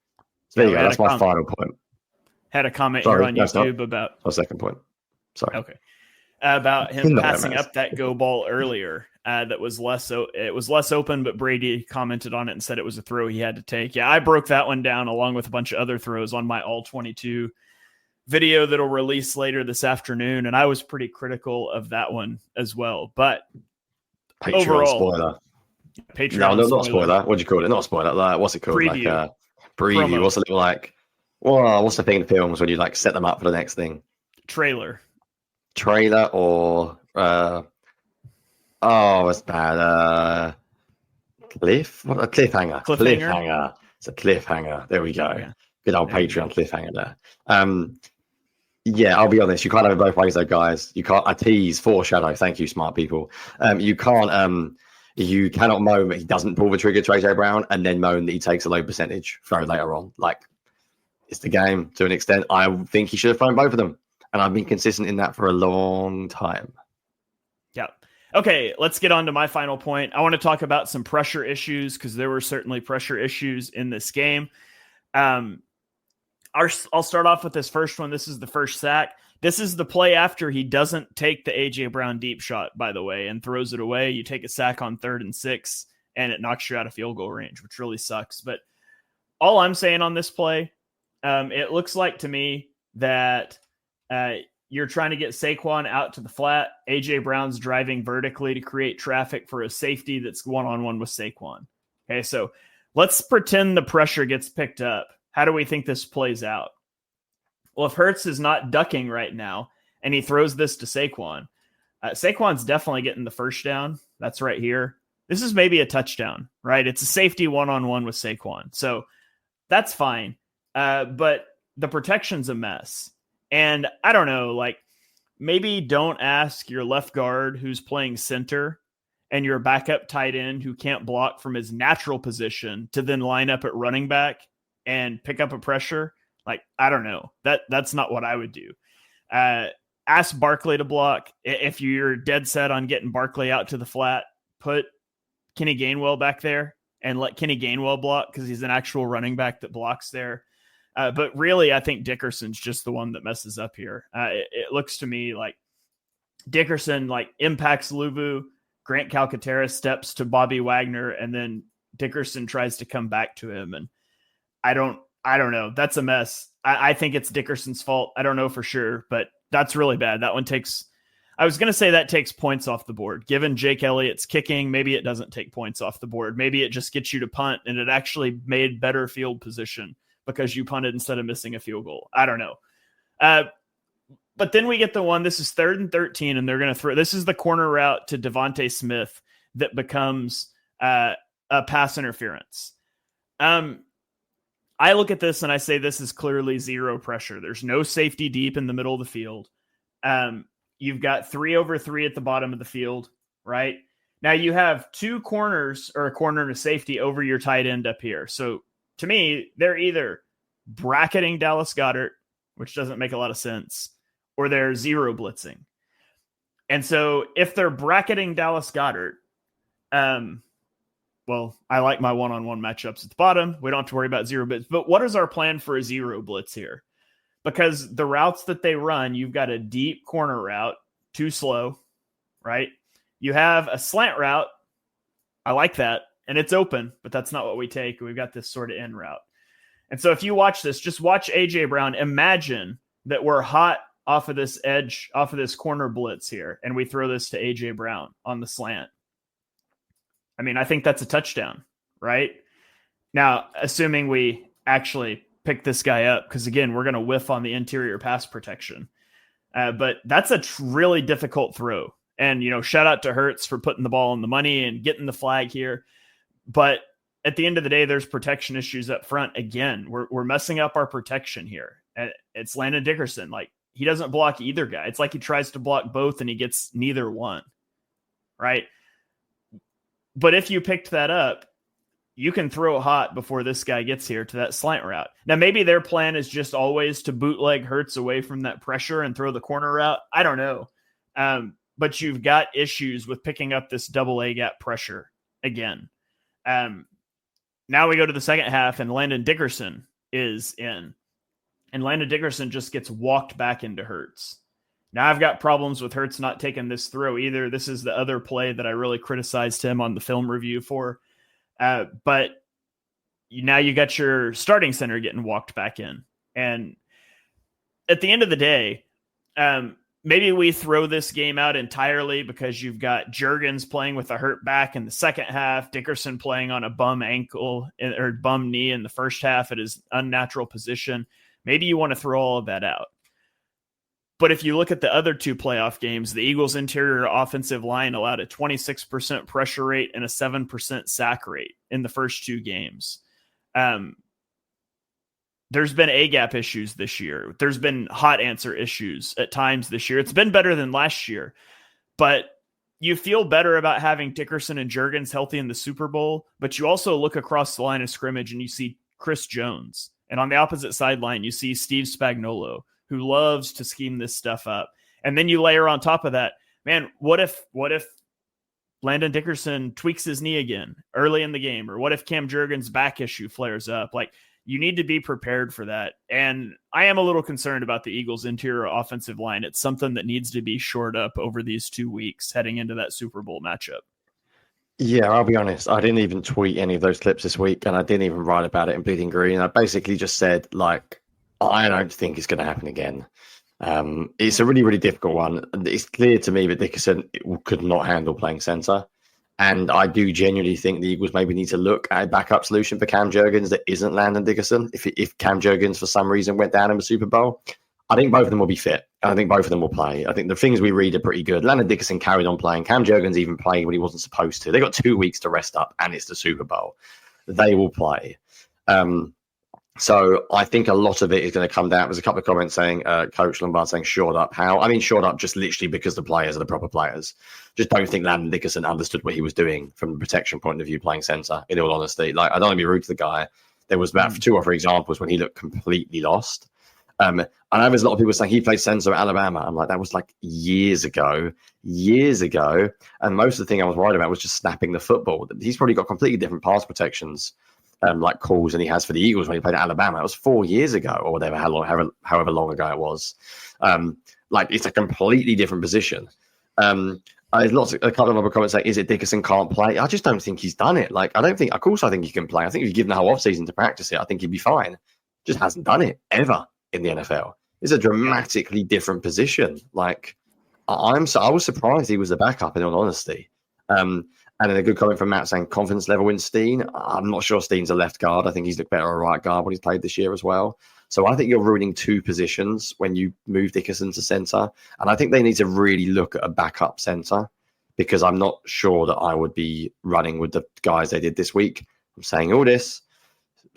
So there you go. That's my final point. Had a comment here on YouTube about... My second point. Sorry. Okay. About him passing up that go ball earlier. That was it was less open, but Brady commented on it and said it was a throw he had to take. Yeah, I broke that one down along with a bunch of other throws on my All-22 video that'll release later this afternoon, and I was pretty critical of that one as well. But Patreon overall, spoiler. Patreon no, not spoiler. What'd you call it? Not spoiler. Like, what's it called? Preview. Like preview. Promo. What's a little like? Well, what's the thing in films when you like set them up for the next thing? Trailer or it's bad. What a cliffhanger. Cliffhanger. It's a cliffhanger. There we go. Yeah. Good old Patreon cliffhanger there. Yeah, I'll be honest. You can't have it both ways, though, guys. You can't. I tease, foreshadow. Thank you, smart people. You can't. You cannot moan that he doesn't pull the trigger to AJ Brown and then moan that he takes a low percentage throw later on. Like, it's the game to an extent. I think he should have thrown both of them, and I've been consistent in that for a long time. Yeah. Okay, let's get on to my final point. I want to talk about some pressure issues because there were certainly pressure issues in this game. I'll start off with this first one. This is the first sack. This is the play after he doesn't take the A.J. Brown deep shot, by the way, and throws it away. You take a sack on 3rd and 6, and it knocks you out of field goal range, which really sucks. But all I'm saying on this play, it looks like to me that you're trying to get Saquon out to the flat. A.J. Brown's driving vertically to create traffic for a safety that's one-on-one with Saquon. Okay, so let's pretend the pressure gets picked up. How do we think this plays out? Well, if Hurts is not ducking right now and he throws this to Saquon, Saquon's definitely getting the first down. That's right here. This is maybe a touchdown, right? It's a safety one-on-one with Saquon. So that's fine. But the protection's a mess. And I don't know, like maybe don't ask your left guard who's playing center and your backup tight end who can't block from his natural position to then line up at running back and pick up a pressure. Like, I don't know. That's not what I would do. Ask Barkley to block. If you're dead set on getting Barkley out to the flat, put Kenny Gainwell back there and let Kenny Gainwell block because he's an actual running back that blocks there. But really, I think Dickerson's just the one that messes up here. It looks to me like Dickerson like impacts Luvu, Grant Calcaterra steps to Bobby Wagner, and then Dickerson tries to come back to him. And I don't know. That's a mess. I think it's Dickerson's fault. I don't know for sure, but that's really bad. That one takes, I was going to say that takes points off the board. Given Jake Elliott's kicking, maybe it doesn't take points off the board. Maybe it just gets you to punt, and it actually made better field position because you punted instead of missing a field goal. I don't know. But then we get the one, this is 3rd and 13, and they're going to throw, this is the corner route to Devontae Smith that becomes a pass interference. I look at this and I say this is clearly zero pressure. There's no safety deep in the middle of the field. You've got 3 over 3 at the bottom of the field, right? Now you have 2 corners or a corner and a safety over your tight end up here. So to me, they're either bracketing Dallas Goedert, which doesn't make a lot of sense, or they're zero blitzing. And so if they're bracketing Dallas Goedert, well, I like my one-on-one matchups at the bottom. We don't have to worry about zero blitz. But what is our plan for a zero blitz here? Because the routes that they run, you've got a deep corner route, too slow, right? you have a slant route. I like that. And it's open, but that's not what we take. We've got this sort of in route. And so if you watch this, just watch A.J. Brown. Imagine that we're hot off of this edge, off of this corner blitz here, and we throw this to A.J. Brown on the slant. I mean, I think that's a touchdown, right? Now, assuming we actually pick this guy up, because again, we're going to whiff on the interior pass protection. But that's a really difficult throw. And, shout out to Hurts for putting the ball on the money and getting the flag here. But at the end of the day, there's protection issues up front. Again, we're messing up our protection here. It's Landon Dickerson. Like, he doesn't block either guy. It's like he tries to block both and he gets neither one, right? But if you picked that up, you can throw hot before this guy gets here to that slant route. Now, maybe their plan is just always to bootleg Hurts away from that pressure and throw the corner route. I don't know. But you've got issues with picking up this double A gap pressure again. Now we go to the second half and Landon Dickerson is in. And Landon Dickerson just gets walked back into Hurts. Now I've got problems with Hurts not taking this throw either. This is the other play that I really criticized him on the film review for. But now you got your starting center getting walked back in. And at the end of the day, maybe we throw this game out entirely because you've got Juergens playing with a hurt back in the second half, Dickerson playing on a bum ankle or bum knee in the first half at his unnatural position. Maybe you want to throw all of that out. But if you look at the other two playoff games, the Eagles' interior offensive line allowed a 26% pressure rate and a 7% sack rate in the first two games. There's been A-gap issues this year. There's been hot answer issues at times this year. It's been better than last year. But you feel better about having Dickerson and Juergens healthy in the Super Bowl, but you also look across the line of scrimmage and you see Chris Jones. And on the opposite sideline, you see Steve Spagnuolo, who loves to scheme this stuff up. And then you layer on top of that, man, what if Landon Dickerson tweaks his knee again early in the game? Or what if Cam Juergens' back issue flares up? Like, you need to be prepared for that. And I am a little concerned about the Eagles' interior offensive line. It's something that needs to be shored up over these 2 weeks heading into that Super Bowl matchup. Yeah, I'll be honest. I didn't even tweet any of those clips this week, and I didn't even write about it in Bleeding Green. I basically just said, I don't think it's going to happen again. It's a really, really difficult one. It's clear to me that Dickerson could not handle playing center. And I do genuinely think the Eagles maybe need to look at a backup solution for Cam Juergens that isn't Landon Dickerson. If Cam Juergens for some reason went down in the Super Bowl, I think both of them will be fit. I think both of them will play. I think the things we read are pretty good. Landon Dickerson carried on playing. Cam Juergens even played when he wasn't supposed to. They got 2 weeks to rest up, and it's the Super Bowl. They will play. So I think a lot of it is going to come down. There's a couple of comments saying, Coach Lombard saying, shored up. How? I mean, shored up just literally because the players are the proper players. Just don't think Landon Dickerson understood what he was doing from the protection point of view playing center, in all honesty. I don't want to be rude to the guy. There was about 2 or 3 examples when he looked completely lost. I know there's a lot of people saying he played center at Alabama. I'm like, that was years ago. And most of the thing I was worried about was just snapping the football. He's probably got completely different pass protections calls than he has for the Eagles when he played at Alabama. It was 4 years ago or whatever, however long ago it was. It's a completely different position. There's a couple of other comments saying, is it Dickerson can't play? I just don't think he's done it. Of course I think he can play. I think if you give him the whole offseason to practice it, I think he'd be fine. Just hasn't done it ever in the NFL. It's a dramatically different position. I was surprised he was the backup, in all honesty. And then a good comment from Matt saying confidence level in Steen. I'm not sure Steen's a left guard. I think he's looked better at right guard when he's played this year as well. So I think you're ruining 2 positions when you move Dickerson to center. And I think they need to really look at a backup center because I'm not sure that I would be running with the guys they did this week. I'm saying all this.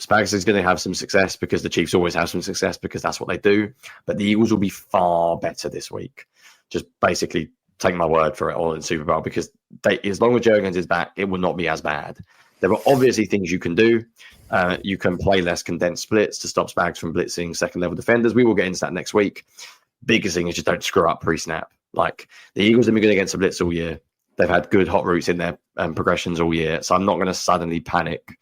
Spags is going to have some success because the Chiefs always have some success because that's what they do. But the Eagles will be far better this week. Just basically take my word for it all in Super Bowl because as long as Juergens is back, it will not be as bad. There are obviously things you can do. You can play less condensed splits to stop Spags from blitzing second-level defenders. We will get into that next week. Biggest thing is just don't screw up pre-snap. The Eagles have been good against the blitz all year. They've had good hot routes in their progressions all year, so I'm not going to suddenly panic.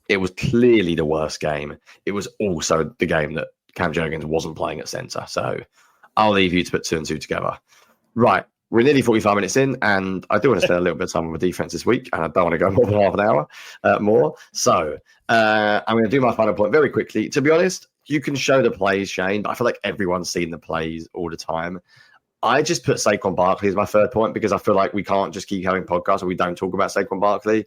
It was clearly the worst game. It was also the game that Cam Juergens wasn't playing at center. So I'll leave you to put 2 and 2 together. Right. we're nearly 45 minutes in, and I do want to spend a little bit of time on the defense this week, and I don't want to go more than half an hour more. So I'm going to do my final point very quickly. To be honest, you can show the plays, Shane, but I feel like everyone's seen the plays all the time. I just put Saquon Barkley as my third point because I feel like we can't just keep having podcasts where we don't talk about Saquon Barkley.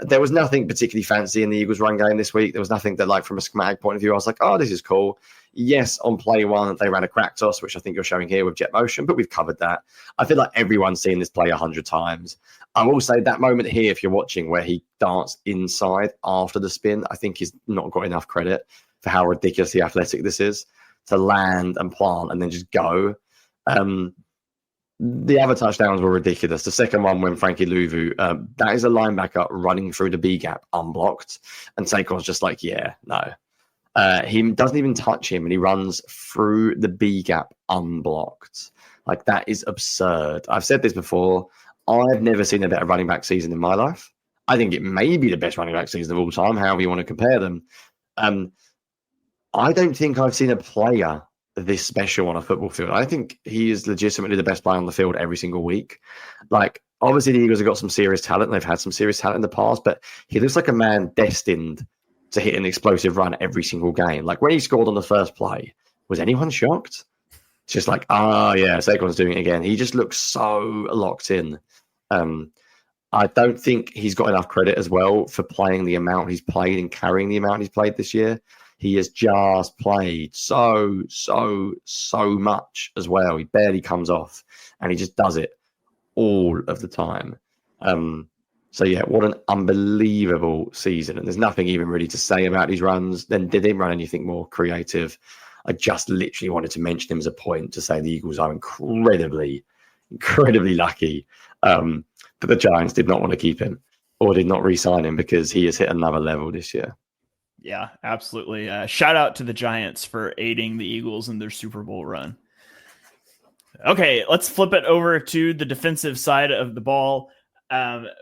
There was nothing particularly fancy in the Eagles run game this week. There was nothing that, like, from a schematic point of view, I was like, oh, this is cool. Yes, on play one, they ran a crack toss, which I think you're showing here with jet motion, but we've covered that. I feel like everyone's seen this play 100 times. I will say that moment here, if you're watching, where he danced inside after the spin, I think he's not got enough credit for how ridiculously athletic this is to land and plant and then just go. The other touchdowns were ridiculous. The second one, when Frankie Louvu, that is a linebacker running through the B gap unblocked. And Saquon's just like, yeah, no. He doesn't even touch him, and he runs through the B gap unblocked. Like, that is absurd. I've said this before. I've never seen a better running back season in my life. I think it may be the best running back season of all time, however you want to compare them. I don't think I've seen a player this special on a football field. I think he is legitimately the best player on the field every single week. Like, obviously the Eagles have got some serious talent. They've had some serious talent in the past, but he looks like a man destined to hit an explosive run every single game. Like, when he scored on the first play, was anyone shocked? It's just like, yeah, Saquon's doing it again. He just looks so locked in. I don't think he's got enough credit as well for playing the amount he's played and carrying the amount he's played this year. He has just played so much as well. He barely comes off, and he just does it all of the time. So, yeah, what an unbelievable season. And there's nothing even really to say about these runs. Then did they run anything more creative? I just literally wanted to mention him as a point to say the Eagles are incredibly lucky. But the Giants did not want to keep him or did not re-sign him because he has hit another level this year. Yeah, absolutely. Shout out to the Giants for aiding the Eagles in their Super Bowl run. Okay, let's flip it over to the defensive side of the ball.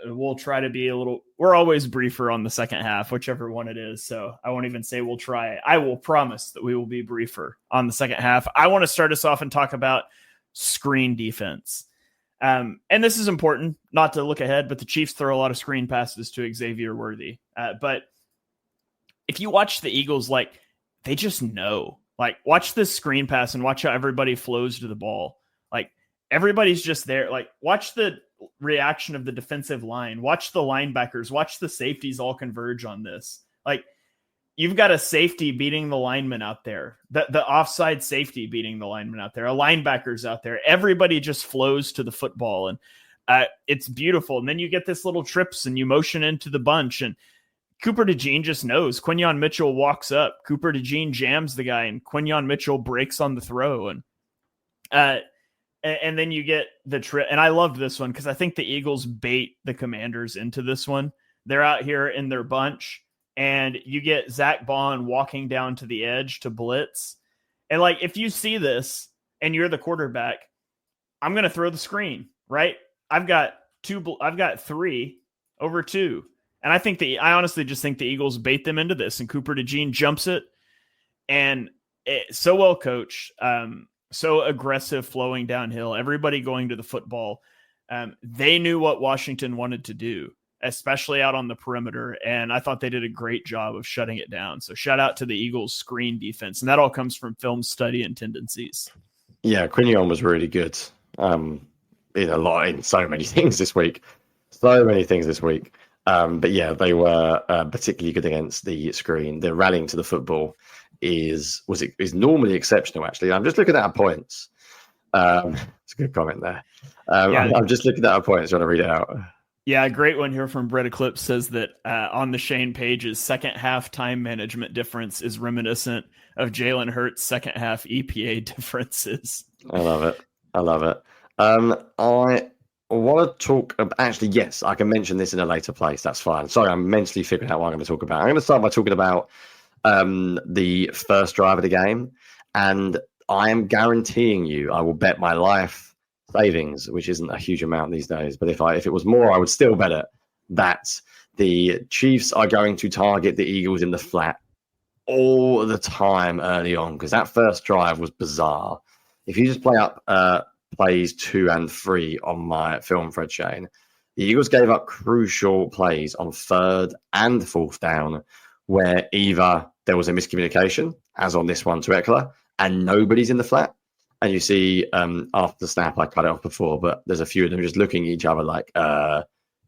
We'll try to be we're always briefer on the second half, whichever one it is. So I won't even say we'll try. I will promise that we will be briefer on the second half. I want to start us off and talk about screen defense. And this is important, not to look ahead, but the Chiefs throw a lot of screen passes to Xavier Worthy. But if you watch the Eagles, like, they just know. Like, watch this screen pass and watch how everybody flows to the ball. Like, everybody's just there. Like, watch the reaction of the defensive line. Watch the linebackers. Watch the safeties all converge on this. Like, you've got a safety beating the lineman out there. The offside safety beating the lineman out there. A linebacker's out there. Everybody just flows to the football, and it's beautiful. And then you get this little trips, and you motion into the bunch, and Cooper DeJean just knows. Quinyon Mitchell walks up. Cooper DeJean jams the guy, and Quinyon Mitchell breaks on the throw. And then you get the trip. And I loved this one because I think the Eagles bait the Commanders into this one. They're out here in their bunch, and you get Zach Bond walking down to the edge to blitz. And, like, if you see this and you're the quarterback, I'm going to throw the screen, right? I've got 3 over 2. And I honestly just think the Eagles bait them into this, and Cooper DeJean jumps it, and so well coached, so aggressive, flowing downhill, everybody going to the football. They knew what Washington wanted to do, especially out on the perimeter, and I thought they did a great job of shutting it down. So shout out to the Eagles' screen defense, and that all comes from film study and tendencies. Yeah, Quinyon was really good in so many things this week. But yeah, they were particularly good against the screen. The rallying to the football is normally exceptional, actually. I'm just looking at our points. It's a good comment there. I'm just looking at our points, trying to read it out. Yeah, a great one here from Brett Eclipse says that on the Shane Page's second half time management difference is reminiscent of Jalen Hurts' second half EPA differences. I love it. I want to talk about, actually, yes, I can mention this in a later place. That's fine. Sorry, I'm mentally figuring out what I'm going to talk about. I'm going to start by talking about the first drive of the game. And I am guaranteeing you, I will bet my life savings, which isn't a huge amount these days. But if it was more, I would still bet it, that the Chiefs are going to target the Eagles in the flat all the time early on, because that first drive was bizarre. If you just play up plays 2 and 3 on my film thread, Shane. The Eagles gave up crucial plays on 3rd and 4th down where either there was a miscommunication, as on this one to Eckler, and nobody's in the flat. And you see after the snap, I cut it off before, but there's a few of them just looking at each other like,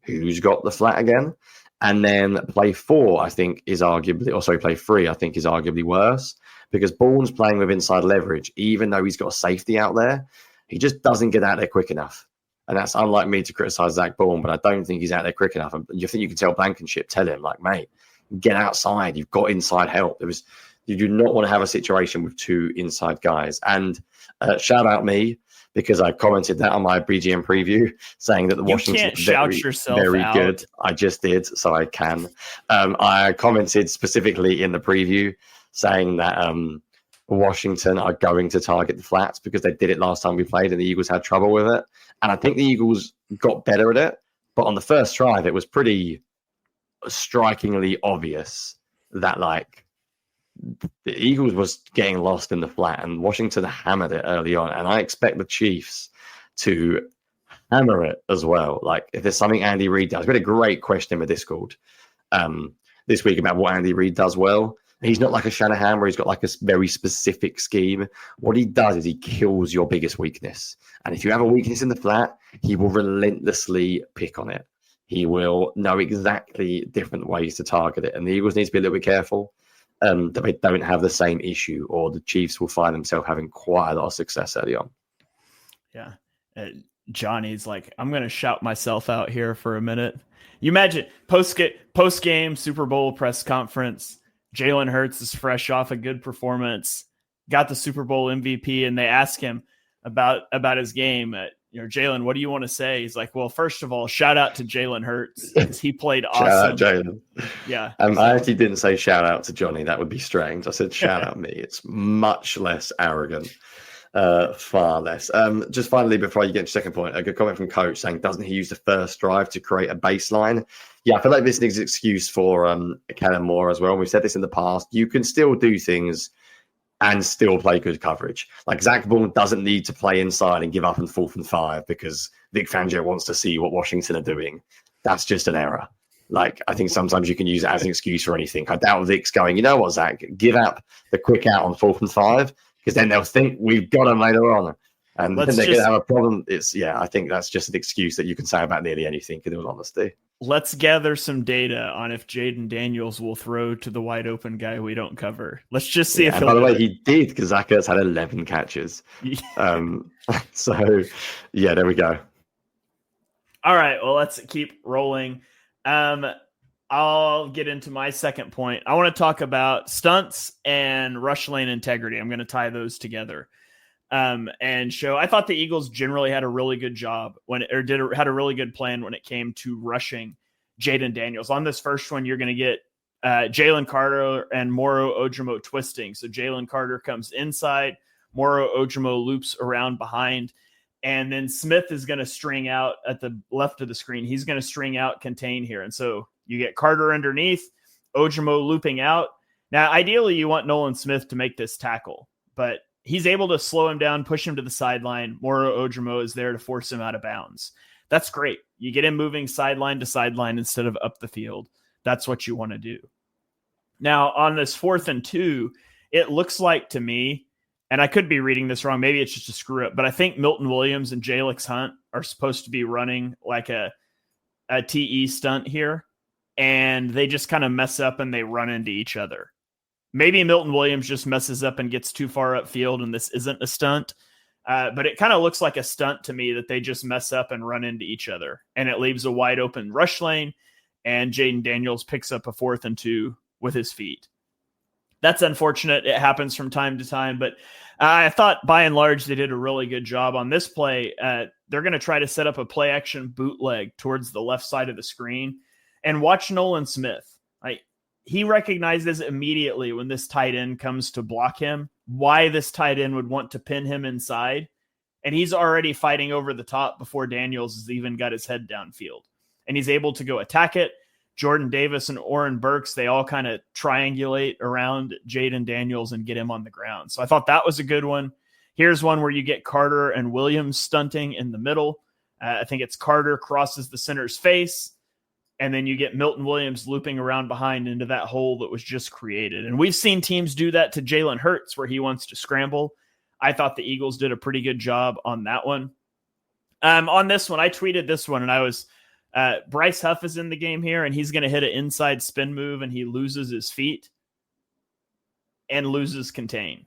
who's got the flat again? And then play 4, I think, is arguably, or sorry, play 3, I think, is arguably worse because Bourne's playing with inside leverage, even though he's got a safety out there, he just doesn't get out there quick enough. And that's unlike me to criticize Zach Bourne, but I don't think he's out there quick enough. And you think you can tell Blankenship, tell him, like, mate, get outside. You've got inside help. You do not want to have a situation with 2 inside guys. And shout out me, because I commented that on my BGM preview, saying that the Washington very out. Good. I just did, so I can. I commented specifically in the preview saying that Washington are going to target the flats because they did it last time we played and the Eagles had trouble with it. And I think the Eagles got better at it. But on the first drive, it was pretty strikingly obvious that, like, the Eagles was getting lost in the flat and Washington hammered it early on. And I expect the Chiefs to hammer it as well. Like, if there's something Andy Reid does, we had a great question in the Discord this week about what Andy Reid does well. He's not like a Shanahan where he's got like a very specific scheme. What he does is he kills your biggest weakness. And if you have a weakness in the flat, he will relentlessly pick on it. He will know exactly different ways to target it. And the Eagles need to be a little bit careful that they don't have the same issue, or the Chiefs will find themselves having quite a lot of success early on. Yeah. Johnny's like, I'm going to shout myself out here for a minute. You imagine post-game Super Bowl press conference, Jalen Hurts is fresh off a good performance, got the Super Bowl MVP, and they ask him about his game. Jalen, what do you want to say? He's like, well, first of all, shout out to Jalen Hurts because he played awesome. Shout out Jalen. Yeah. I actually didn't say shout out to Jonny. That would be strange. I said shout out me. It's much less arrogant. Far less. Just finally, before you get to your second point, a good comment from Coach saying, doesn't he use the first drive to create a baseline? Yeah, I feel like this is an excuse for Kellen Moore as well. We've said this in the past. You can still do things and still play good coverage. Like, Zach Bourne doesn't need to play inside and give up on 4th and 5 because Vic Fangio wants to see what Washington are doing. That's just an error. Like, I think sometimes you can use it as an excuse for anything. I doubt Vic's going, you know what, Zach, give up the quick out on 4th and 5 because then they'll think we've got them later on. And then they're going to have a problem. I think that's just an excuse that you can say about nearly anything, in all honesty. Let's gather some data on if Jaden Daniels will throw to the wide open guy we don't cover. Let's just see if he'll. By the way, he did because Zach Ertz had 11 catches. So, yeah, there we go. All right, well, let's keep rolling. I'll get into my second point. I want to talk about stunts and rush lane integrity. I'm going to tie those together. And show I thought the Eagles generally had a really good job had a really good plan when it came to rushing Jaden Daniels. On this first one, you're going to get Jalen Carter and Moro Ojomo twisting. So Jalen Carter comes inside, Moro Ojomo loops around behind, and then Smith is going to string out at the left of the screen. He's going to string out contain here. And so you get Carter underneath, Ojomo looping out. Now, ideally, you want Nolan Smith to make this tackle, but he's able to slow him down, push him to the sideline. Moro Ojomo is there to force him out of bounds. That's great. You get him moving sideline to sideline instead of up the field. That's what you want to do. Now, on this 4th and 2, it looks like to me, and I could be reading this wrong, maybe it's just a screw up, but I think Milton Williams and Jalix Hunt are supposed to be running like a TE stunt here, and they just kind of mess up and they run into each other. Maybe Milton Williams just messes up and gets too far upfield and this isn't a stunt. But it kind of looks like a stunt to me that they just mess up and run into each other. And it leaves a wide open rush lane. And Jaden Daniels picks up a 4th and 2 with his feet. That's unfortunate. It happens from time to time. But I thought by and large they did a really good job on this play. They're going to try to set up a play action bootleg towards the left side of the screen. And watch Nolan Smith. He recognizes immediately when this tight end comes to block him, why this tight end would want to pin him inside. And he's already fighting over the top before Daniels has even got his head downfield. And he's able to go attack it. Jordan Davis and Oren Burks, they all kind of triangulate around Jaden Daniels and get him on the ground. So I thought that was a good one. Here's one where you get Carter and Williams stunting in the middle. I think it's Carter crosses the center's face, and then you get Milton Williams looping around behind into that hole that was just created. And we've seen teams do that to Jalen Hurts where he wants to scramble. I thought the Eagles did a pretty good job on that one. On this one, I tweeted this one, and I was Bryce Huff is in the game here, and he's going to hit an inside spin move, and he loses his feet and loses contain.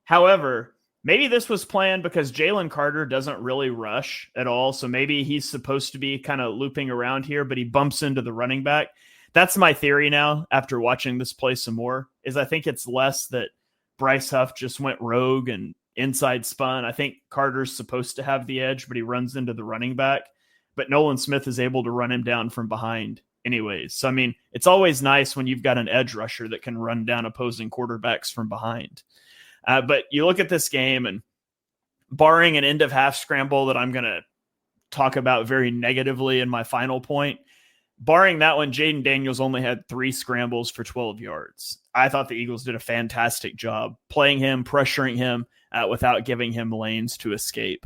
However, maybe this was planned because Jalen Carter doesn't really rush at all, so maybe he's supposed to be kind of looping around here, but he bumps into the running back. That's my theory now after watching this play some more, is I think it's less that Bryce Huff just went rogue and inside spun. I think Carter's supposed to have the edge, but he runs into the running back. But Nolan Smith is able to run him down from behind anyways. So, I mean, it's always nice when you've got an edge rusher that can run down opposing quarterbacks from behind. But you look at this game, and barring an end of half scramble that I'm going to talk about very negatively in my final point, barring that one, Jaden Daniels only had 3 scrambles for 12 yards. I thought the Eagles did a fantastic job playing him, pressuring him without giving him lanes to escape.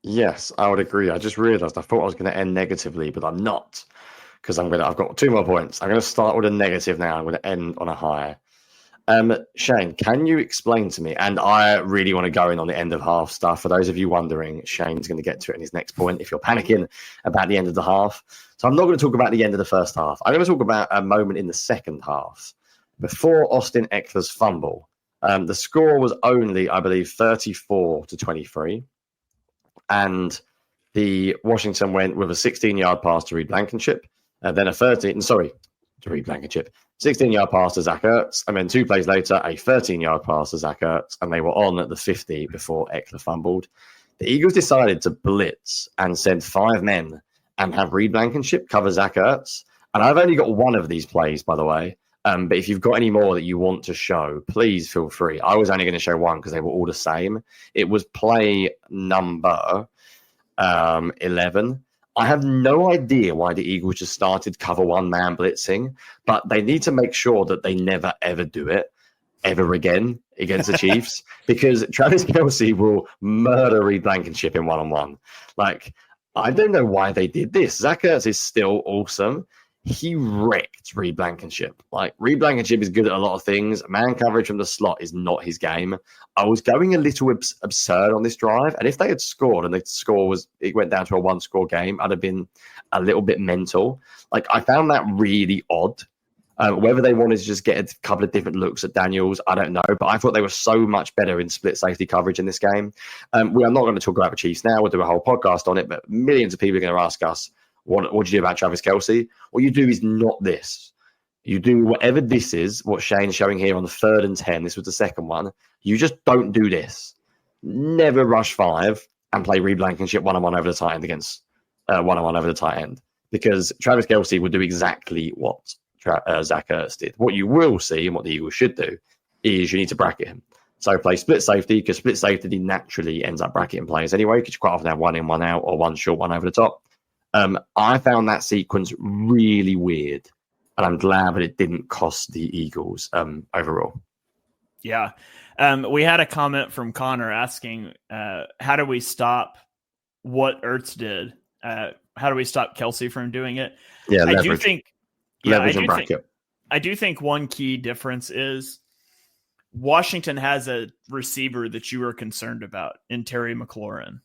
Yes, I would agree. I just realized I thought I was going to end negatively, but I'm not, because I've got 2 more points. I'm going to start with a negative now. I'm going to end on a high. Shane, can you explain to me, and I really want to go in on the end of half stuff. For those of you wondering, Shane's going to get to it in his next point if you're panicking about the end of the half. So I'm not going to talk about the end of the first half. I'm going to talk about a moment in the second half before Austin Eckler's fumble. The score was only, I believe, 34-23. And the Washington went with a 16-yard pass to Reed Blankenship, then a 16-yard pass to Zach Ertz, and then 2 plays later, a 13-yard pass to Zach Ertz, and they were on at the 50 before Eckler fumbled. The Eagles decided to blitz and send 5 men and have Reed Blankenship cover Zach Ertz. And I've only got 1 of these plays, by the way. But if you've got any more that you want to show, please feel free. I was only going to show 1 because they were all the same. It was play number 11. I have no idea why the Eagles just started cover 1 man blitzing, but they need to make sure that they never, ever do it ever again against the Chiefs, because Travis Kelce will murder Reed Blankenship in one-on-one. Like, I don't know why they did this. Zach Ertz is still awesome. He wrecked Reed Blankenship. Like, Reed Blankenship is good at a lot of things. Man coverage from the slot is not his game. I was going a little absurd on this drive, and if they had scored and it went down to a 1-score game, I'd have been a little bit mental. Like, I found that really odd. Whether they wanted to just get a couple of different looks at Daniels, I don't know. But I thought they were so much better in split safety coverage in this game. We are not going to talk about the Chiefs now. We'll do a whole podcast on it, but millions of people are going to ask us, what do you do about Travis Kelce? What you do is not this. You do whatever this is, what Shane's showing here on the 3rd and 10. This was the second one. You just don't do this. Never rush 5 and play Reed Blankenship one-on-one over the tight end against one-on-one over the tight end, because Travis Kelce would do exactly what Zach Ertz did. What you will see, and what the Eagles should do, is you need to bracket him. So play split safety, because split safety naturally ends up bracketing players anyway, because you quite often have 1 in, 1 out, or 1 short, 1 over the top. I found that sequence really weird, and I'm glad that it didn't cost the Eagles overall. Yeah. We had a comment from Connor asking, how do we stop what Ertz did? How do we stop Kelce from doing it? Yeah, I do think one key difference is Washington has a receiver that you are concerned about in Terry McLaurin,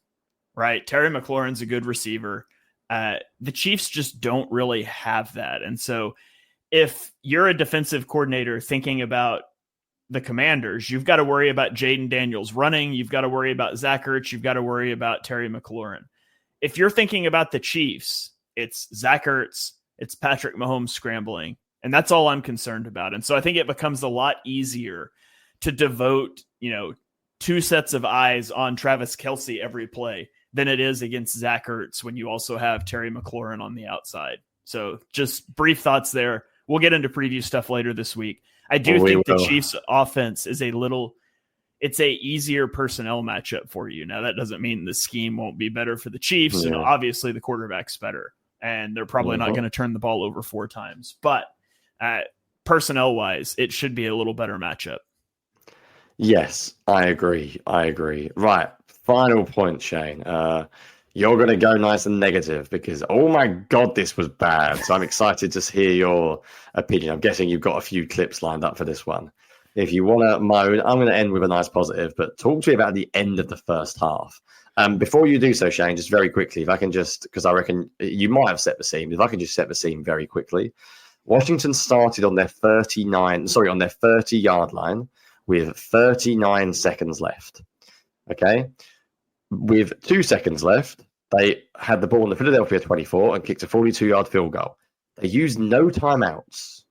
right? Terry McLaurin's a good receiver. The Chiefs just don't really have that. And so if you're a defensive coordinator thinking about the Commanders, you've got to worry about Jaden Daniels running. You've got to worry about Zach Ertz. You've got to worry about Terry McLaurin. If you're thinking about the Chiefs, it's Zach Ertz, it's Patrick Mahomes scrambling. And that's all I'm concerned about. And so I think it becomes a lot easier to devote, 2 sets of eyes on Travis Kelce every play than it is against Zach Ertz when you also have Terry McLaurin on the outside. So just brief thoughts there. We'll get into preview stuff later this week. I do think the Chiefs offense is it's a easier personnel matchup for you. Now, that doesn't mean the scheme won't be better for the Chiefs. Yeah. And obviously the quarterback's better, and they're probably not going to turn the ball over 4 times, but personnel wise, it should be a little better matchup. Yes, I agree. Right. Final point, Shane. You're going to go nice and negative because, oh my God, this was bad. So I'm excited to hear your opinion. I'm guessing you've got a few clips lined up for this one. If you want to moan, I'm going to end with a nice positive, but talk to me about the end of the first half. Before you do so, Shane, just very quickly, if I can because I reckon you might have set the scene. If I can just set the scene very quickly. Washington started on their 30-yard line with 39 seconds left. Okay. With 2 seconds left, they had the ball in the Philadelphia 24 and kicked a 42-yard field goal. They used no timeouts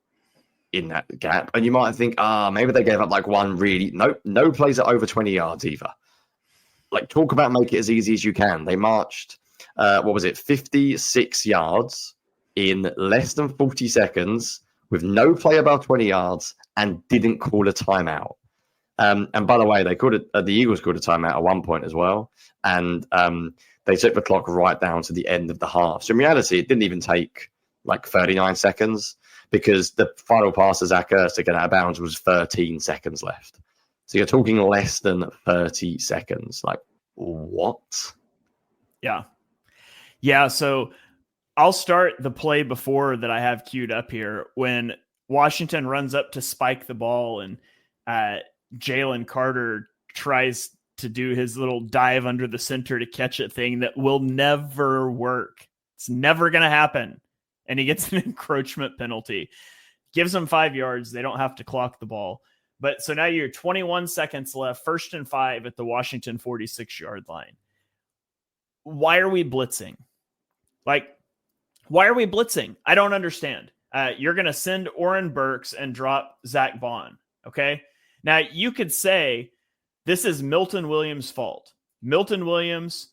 in that gap. And you might think, maybe they gave up like one really. No plays at over 20 yards either. Like, talk about make it as easy as you can. They marched, 56 yards in less than 40 seconds with no play above 20 yards and didn't call a timeout. And by the way, the Eagles called a timeout at one point as well. And they took the clock right down to the end of the half. So in reality, it didn't even take like 39 seconds because the final pass to Zach Ertz to get out of bounds was 13 seconds left. So you're talking less than 30 seconds. Like, what? Yeah. Yeah. So I'll start the play before that I have queued up here when Washington runs up to spike the ball and Jalen Carter tries to do his little dive under the center to catch it thing that will never work. It's never going to happen. And he gets an encroachment penalty. Gives them 5 yards. They don't have to clock the ball. But so now you're 21 seconds left, 1st and 5 at the Washington 46-yard line. Why are we blitzing? Why are we blitzing? I don't understand. You're going to send Oren Burks and drop Zach Bond. Okay. Now you could say this is Milton Williams' fault. Milton Williams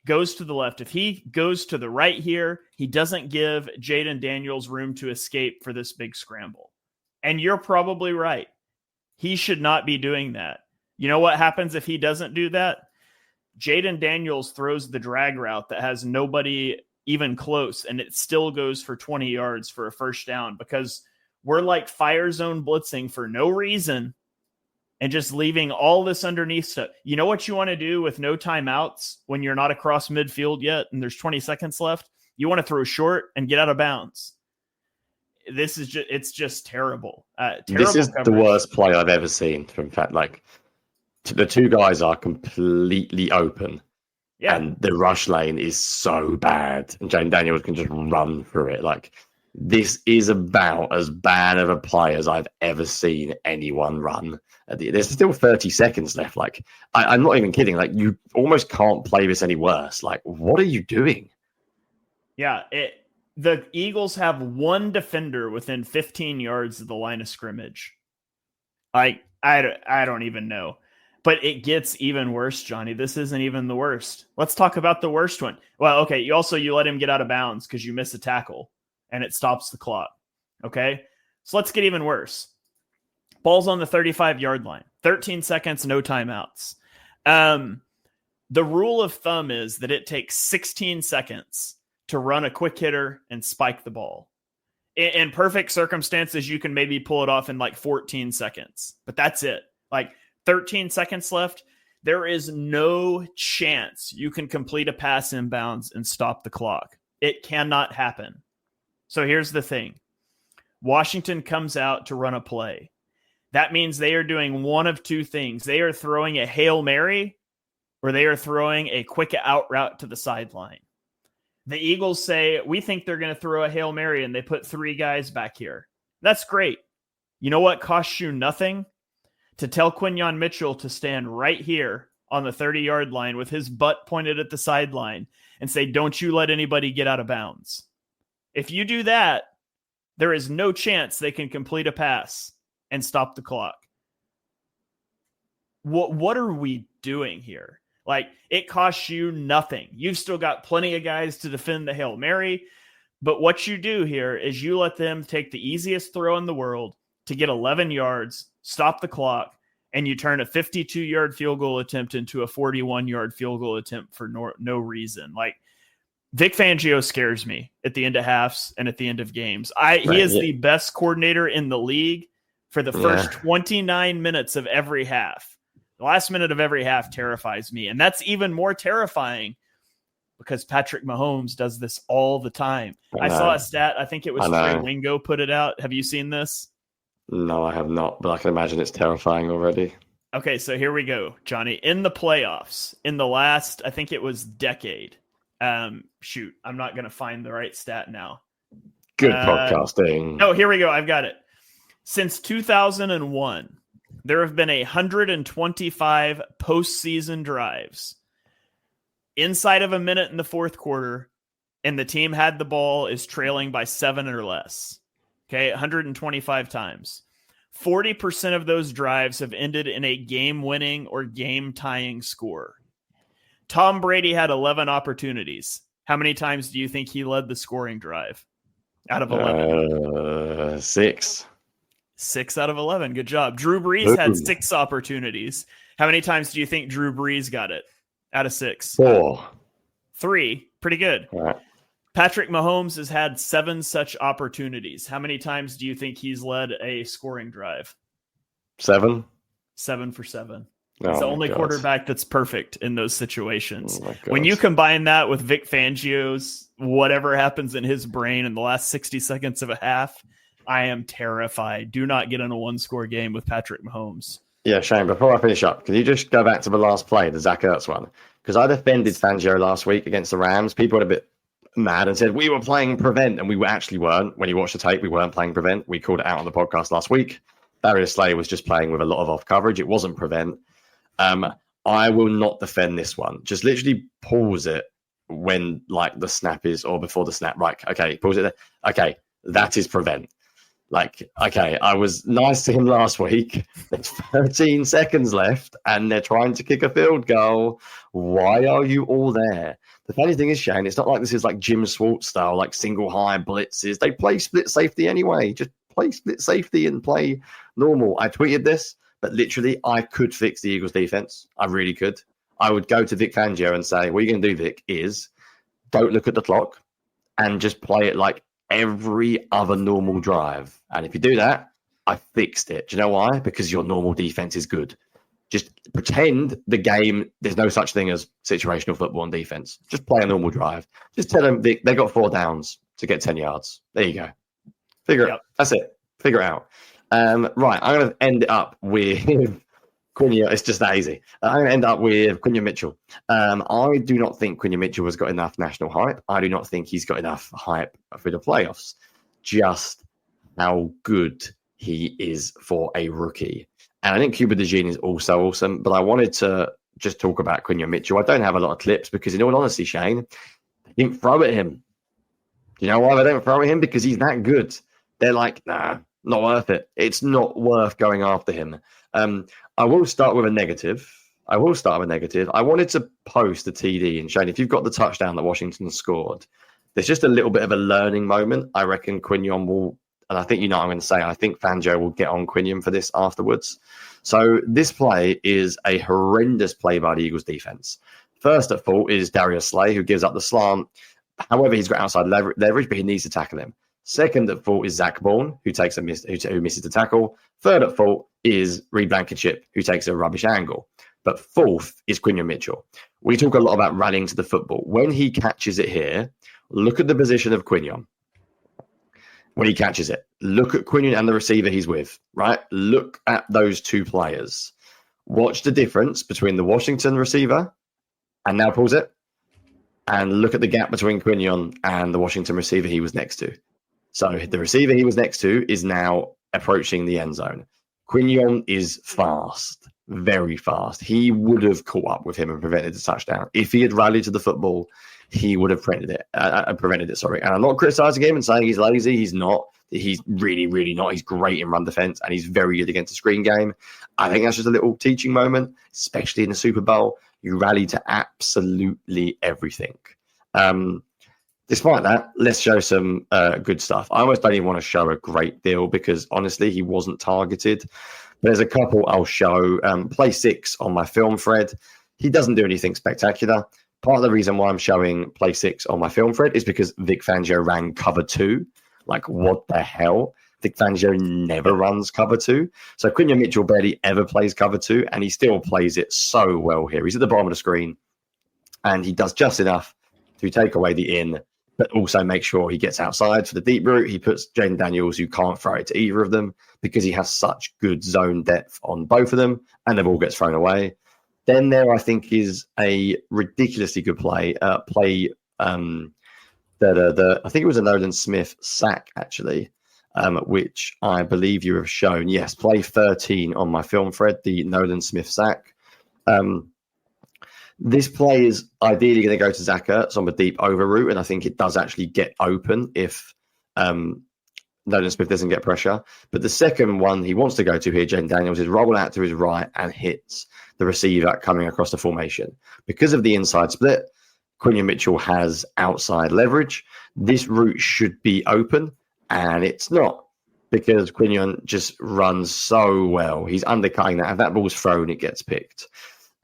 goes to the left. If he goes to the right here, he doesn't give Jaden Daniels room to escape for this big scramble. And you're probably right. He should not be doing that. You know what happens if he doesn't do that? Jaden Daniels throws the drag route that has nobody even close, and it still goes for 20 yards for a first down because we're like fire zone blitzing for no reason and just leaving all this underneath stuff. You know what you want to do with no timeouts when you're not across midfield yet and there's 20 seconds left? You want to throw short and get out of bounds. It's just terrible. This is coverage. The worst play I've ever seen. In fact, like the two guys are completely open. Yeah. And the rush lane is so bad. And Jane Daniels can just run through it. Like, this is about as bad of a play as I've ever seen anyone run. There's still 30 seconds left. Like, I'm not even kidding. Like, you almost can't play this any worse. Like, what are you doing? Yeah. The Eagles have one defender within 15 yards of the line of scrimmage. I don't even know. But it gets even worse, Johnny. This isn't even the worst. Let's talk about the worst one. Well, okay, you let him get out of bounds because you miss a tackle, and it stops the clock. Okay? So let's get even worse. Ball's on the 35-yard line. 13 seconds, no timeouts. The rule of thumb is that it takes 16 seconds to run a quick hitter and spike the ball. In perfect circumstances, you can maybe pull it off in like 14 seconds. But that's it. Like, 13 seconds left. There is no chance you can complete a pass inbounds and stop the clock. It cannot happen. So here's the thing. Washington comes out to run a play. That means they are doing one of two things. They are throwing a Hail Mary or they are throwing a quick out route to the sideline. The Eagles say, we think they're going to throw a Hail Mary, and they put 3 guys back here. That's great. You know what costs you nothing? To tell Quinyon Mitchell to stand right here on the 30-yard line with his butt pointed at the sideline and say, don't you let anybody get out of bounds. If you do that, there is no chance they can complete a pass and stop the clock. What are we doing here? Like, it costs you nothing. You've still got plenty of guys to defend the Hail Mary, but what you do here is you let them take the easiest throw in the world to get 11 yards, stop the clock, and you turn a 52-yard field goal attempt into a 41-yard field goal attempt for no reason. Like, Vic Fangio scares me at the end of halves and at the end of games. He is the best coordinator in the league for the first 29 minutes of every half. The last minute of every half terrifies me. And that's even more terrifying because Patrick Mahomes does this all the time. I saw a stat. I think it was Trey Wingo put it out. Have you seen this? No, I have not, but I can imagine it's terrifying already. Okay, so here we go, Johnny. In the playoffs, in the last, I think it was decade. Shoot, I'm not going to find the right stat now. Good podcasting. Oh, here we go. I've got it. Since 2001, there have been 125 postseason drives inside of a minute in the fourth quarter, and the team had the ball is trailing by 7 or less. Okay, 125 times. 40% of those drives have ended in a game-winning or game-tying score. Tom Brady had 11 opportunities. How many times do you think he led the scoring drive out of 11? 6. 6 out of 11. Good job. Drew Brees had 6 opportunities. How many times do you think Drew Brees got it out of 6? 4. 3. Pretty good. All right. Patrick Mahomes has had 7 such opportunities. How many times do you think he's led a scoring drive? 7. 7 for 7. Oh, It's the only quarterback that's perfect in those situations. Oh, when you combine that with Vic Fangio's whatever happens in his brain in the last 60 seconds of a half, I am terrified. Do not get in a one-score game with Patrick Mahomes. Yeah, Shane, before I finish up, can you just go back to the last play, the Zach Ertz one? Because I defended Fangio last week against the Rams. People were a bit mad and said we were playing prevent, and we actually weren't. When you watch the tape, we weren't playing prevent. We called it out on the podcast last week. Darius Slay was just playing with a lot of off coverage. It wasn't prevent. I will not defend this one. Just literally pause it when like the snap is, or before the snap. Right, okay, pause it there. Okay, that is prevent. Like, okay, I was nice to him last week. There's 13 seconds left, and they're trying to kick a field goal. Why are you all there? The funny thing is, Shane, it's not like this is like Jim Swartz style, like single high blitzes. They play split safety anyway. Just play split safety and play normal. I tweeted this, but literally, I could fix the Eagles' defense. I really could. I would go to Vic Fangio and say, what you're going to do, Vic, is don't look at the clock and just play it like every other normal drive. And if you do that, I fixed it. Do you know why? Because your normal defense is good. Just pretend the game, there's no such thing as situational football on defense. Just play a normal drive. Just tell them they got 4 downs to get 10 yards. There you go. Figure it out. That's it. Figure it out. Right. I'm going to end it up with Quinyon. It's just that easy. I'm going to end up with Quinyon Mitchell. I do not think Quinyon Mitchell has got enough national hype. I do not think he's got enough hype for the playoffs. Just how good he is for a rookie. And I think Cuba DeJean is also awesome, but I wanted to just talk about Quinyon Mitchell. I don't have a lot of clips because, in all honesty, Shane, they didn't throw at him. You know why they don't throw at him? Because he's that good. They're like, nah, not worth it. It's not worth going after him. I will start with a negative. I wanted to post a TD, and Shane, if you've got the touchdown that Washington scored, there's just a little bit of a learning moment. I reckon Quinyon will, and I think you know what I'm going to say, I think Fangio will get on Quinyon for this afterwards. So this play is a horrendous play by the Eagles defense. First at fault is Darius Slay, who gives up the slant. However, he's got outside leverage, but he needs to tackle him. Second at fault is Zach Bourne, who misses the tackle. Third at fault is Reed Blankenship, who takes a rubbish angle. But fourth is Quinyon Mitchell. We talk a lot about rallying to the football. When he catches it here, look at the position of Quinyon. When he catches it, look at Quinyon and the receiver he's with, right? Look at those two players. Watch the difference between the Washington receiver, and now pause it, and look at the gap between Quinyon and the Washington receiver he was next to. So the receiver he was next to is now approaching the end zone. Quinyon is fast, very fast. He would have caught up with him and prevented the touchdown. If he had rallied to the football, he would have prevented it. And I'm not criticizing him and saying he's lazy. He's not. He's really, really not. He's great in run defense, and he's very good against the screen game. I think that's just a little teaching moment, especially in the Super Bowl. You rally to absolutely everything. Despite that, let's show some good stuff. I almost don't even want to show a great deal because, honestly, he wasn't targeted. But there's a couple I'll show. Play 6 on my film thread. He doesn't do anything spectacular. Part of the reason why I'm showing play 6 on my film thread is because Vic Fangio ran cover 2. Like, what the hell? Vic Fangio never runs cover 2. So Quinyon Mitchell barely ever plays cover 2, and he still plays it so well here. He's at the bottom of the screen, and he does just enough to take away the in, but also make sure he gets outside for the deep route. He puts Jaden Daniels, who can't throw it to either of them because he has such good zone depth on both of them, and the ball gets thrown away. Then there, I think, is a ridiculously good play. I think it was a Nolan Smith sack, actually, which I believe you have shown. Yes, play 13 on my film thread, the Nolan Smith sack. This play is ideally going to go to Zach Ertz on the deep over route, and I think it does actually get open if Nolan Smith doesn't get pressure. But the second one he wants to go to here, Jaden Daniels, is roll out to his right and hits the receiver coming across the formation. Because of the inside split, Quinyon Mitchell has outside leverage. This route should be open, and it's not, because Quinyon just runs so well. He's undercutting that. If that ball's thrown, it gets picked.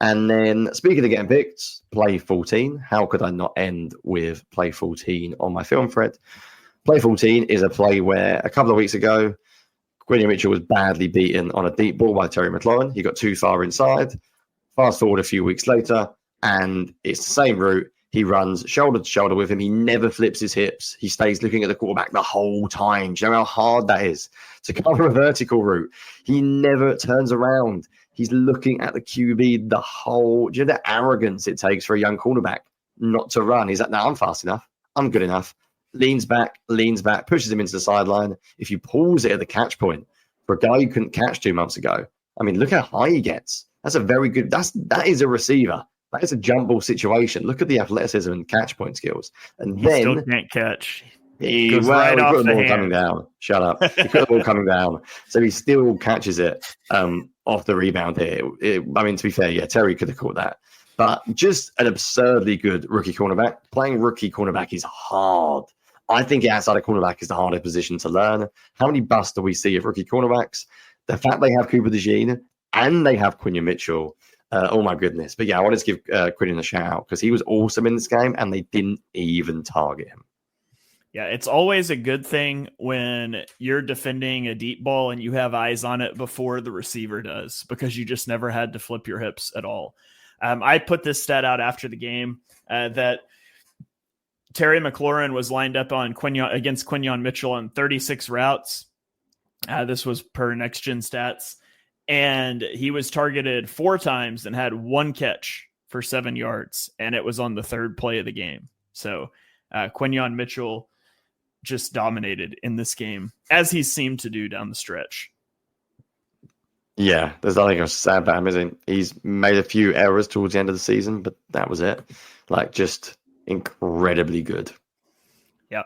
And then, speaking of getting picked, play 14. How could I not end with play 14 on my film thread? Play 14 is a play where a couple of weeks ago, Quinyon Mitchell was badly beaten on a deep ball by Terry McLaurin. He got too far inside. Fast forward a few weeks later, and it's the same route. He runs shoulder to shoulder with him. He never flips his hips. He stays looking at the quarterback the whole time. Do you know how hard that is to cover a vertical route? He never turns around. He's looking at the QB the whole. Do you know the arrogance it takes for a young cornerback not to run? He's like, no, I'm fast enough. I'm good enough. Leans back, pushes him into the sideline. If you pause it at the catch point for a guy who couldn't catch 2 months ago, I mean, look how high he gets. That's a very good. That is a receiver. That is a jump ball situation. Look at the athleticism and catch point skills. And he then still can't catch. He put the ball coming down. Shut up. He put the ball coming down. So he still catches it off the rebound here. I mean, to be fair, yeah, Terry could have caught that. But just an absurdly good rookie cornerback. Playing rookie cornerback is hard. I think outside of cornerback is the hardest position to learn. How many busts do we see of rookie cornerbacks? The fact they have Cooper DeJean and they have Quinyon Mitchell. Oh, my goodness. But yeah, I wanted to give Quinyon a shout out because he was awesome in this game and they didn't even target him. Yeah, it's always a good thing when you're defending a deep ball and you have eyes on it before the receiver does, because you just never had to flip your hips at all. I put this stat out after the game that Terry McLaurin was lined up on against Quinyon Mitchell on 36 routes. This was per Next Gen Stats. And he was targeted 4 times and had 1 catch for 7 yards. And it was on the 3rd play of the game. So Quinyon Mitchell just dominated in this game, as he seemed to do down the stretch. Yeah, there's nothing else to say about him, is he? He's made a few errors towards the end of the season, but that was it. Like, just incredibly good. Yeah.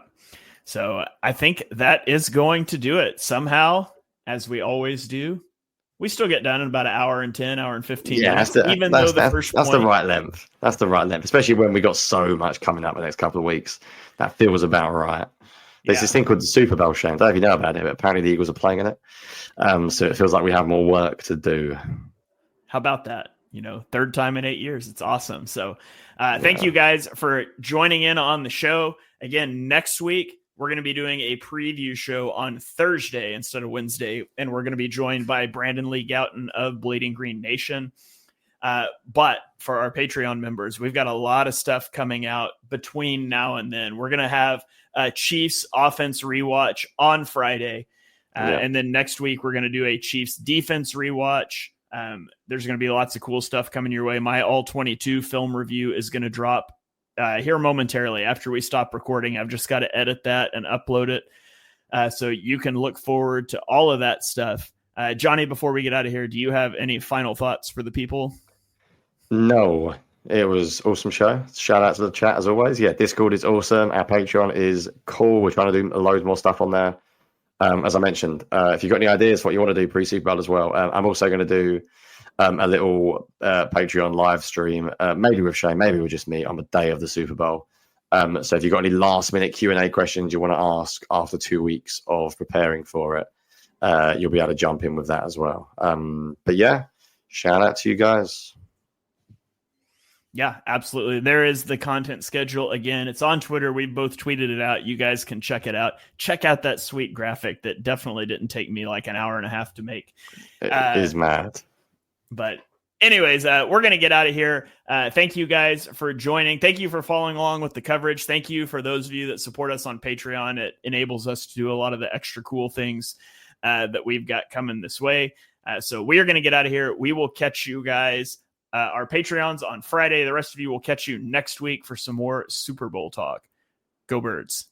So I think that is going to do it. Somehow, as we always do, we still get done in about an hour and 10, hour and 15 minutes. That's the right length. That's the right length, especially when we got so much coming up the next couple of weeks. That feels about right. There's this thing called the Super Bowl, Shane. I don't know if you know about it, but apparently the Eagles are playing in it. So it feels like we have more work to do. How about that? 3rd time in 8 years. It's awesome. So thank you guys for joining in on the show. Again, next week, we're going to be doing a preview show on Thursday instead of Wednesday, and we're going to be joined by Brandon Lee Gouton of Bleeding Green Nation. But for our Patreon members, we've got a lot of stuff coming out between now and then. We're going to have a Chiefs offense rewatch on Friday. And then next week, we're going to do a Chiefs defense rewatch. There's going to be lots of cool stuff coming your way. My All-22 film review is going to drop here momentarily after we stop recording. I've just got to edit that and upload it. So you can look forward to all of that stuff. Jonny, before we get out of here, do you have any final thoughts for the people? No, it was an awesome show. Shout out to the chat as always. Yeah, Discord is awesome. Our Patreon is cool. We're trying to do loads more stuff on there. As I mentioned, if you've got any ideas for what you want to do pre-Super Bowl as well, I'm also going to do a little Patreon live stream, maybe with Shane, maybe with just me on the day of the Super Bowl. So if you've got any last-minute Q&A questions you want to ask after 2 weeks of preparing for it, you'll be able to jump in with that as well. But yeah, shout out to you guys. Yeah, absolutely. There is the content schedule. Again, it's on Twitter. We both tweeted it out. You guys can check it out. Check out that sweet graphic that definitely didn't take me like an hour and a half to make. It is mad. But anyways, we're going to get out of here. Thank you guys for joining. Thank you for following along with the coverage. Thank you for those of you that support us on Patreon. It enables us to do a lot of the extra cool things that we've got coming this way. So we are going to get out of here. We will catch you guys, our Patreons, on Friday. The rest of you will catch you next week for some more Super Bowl talk. Go Birds.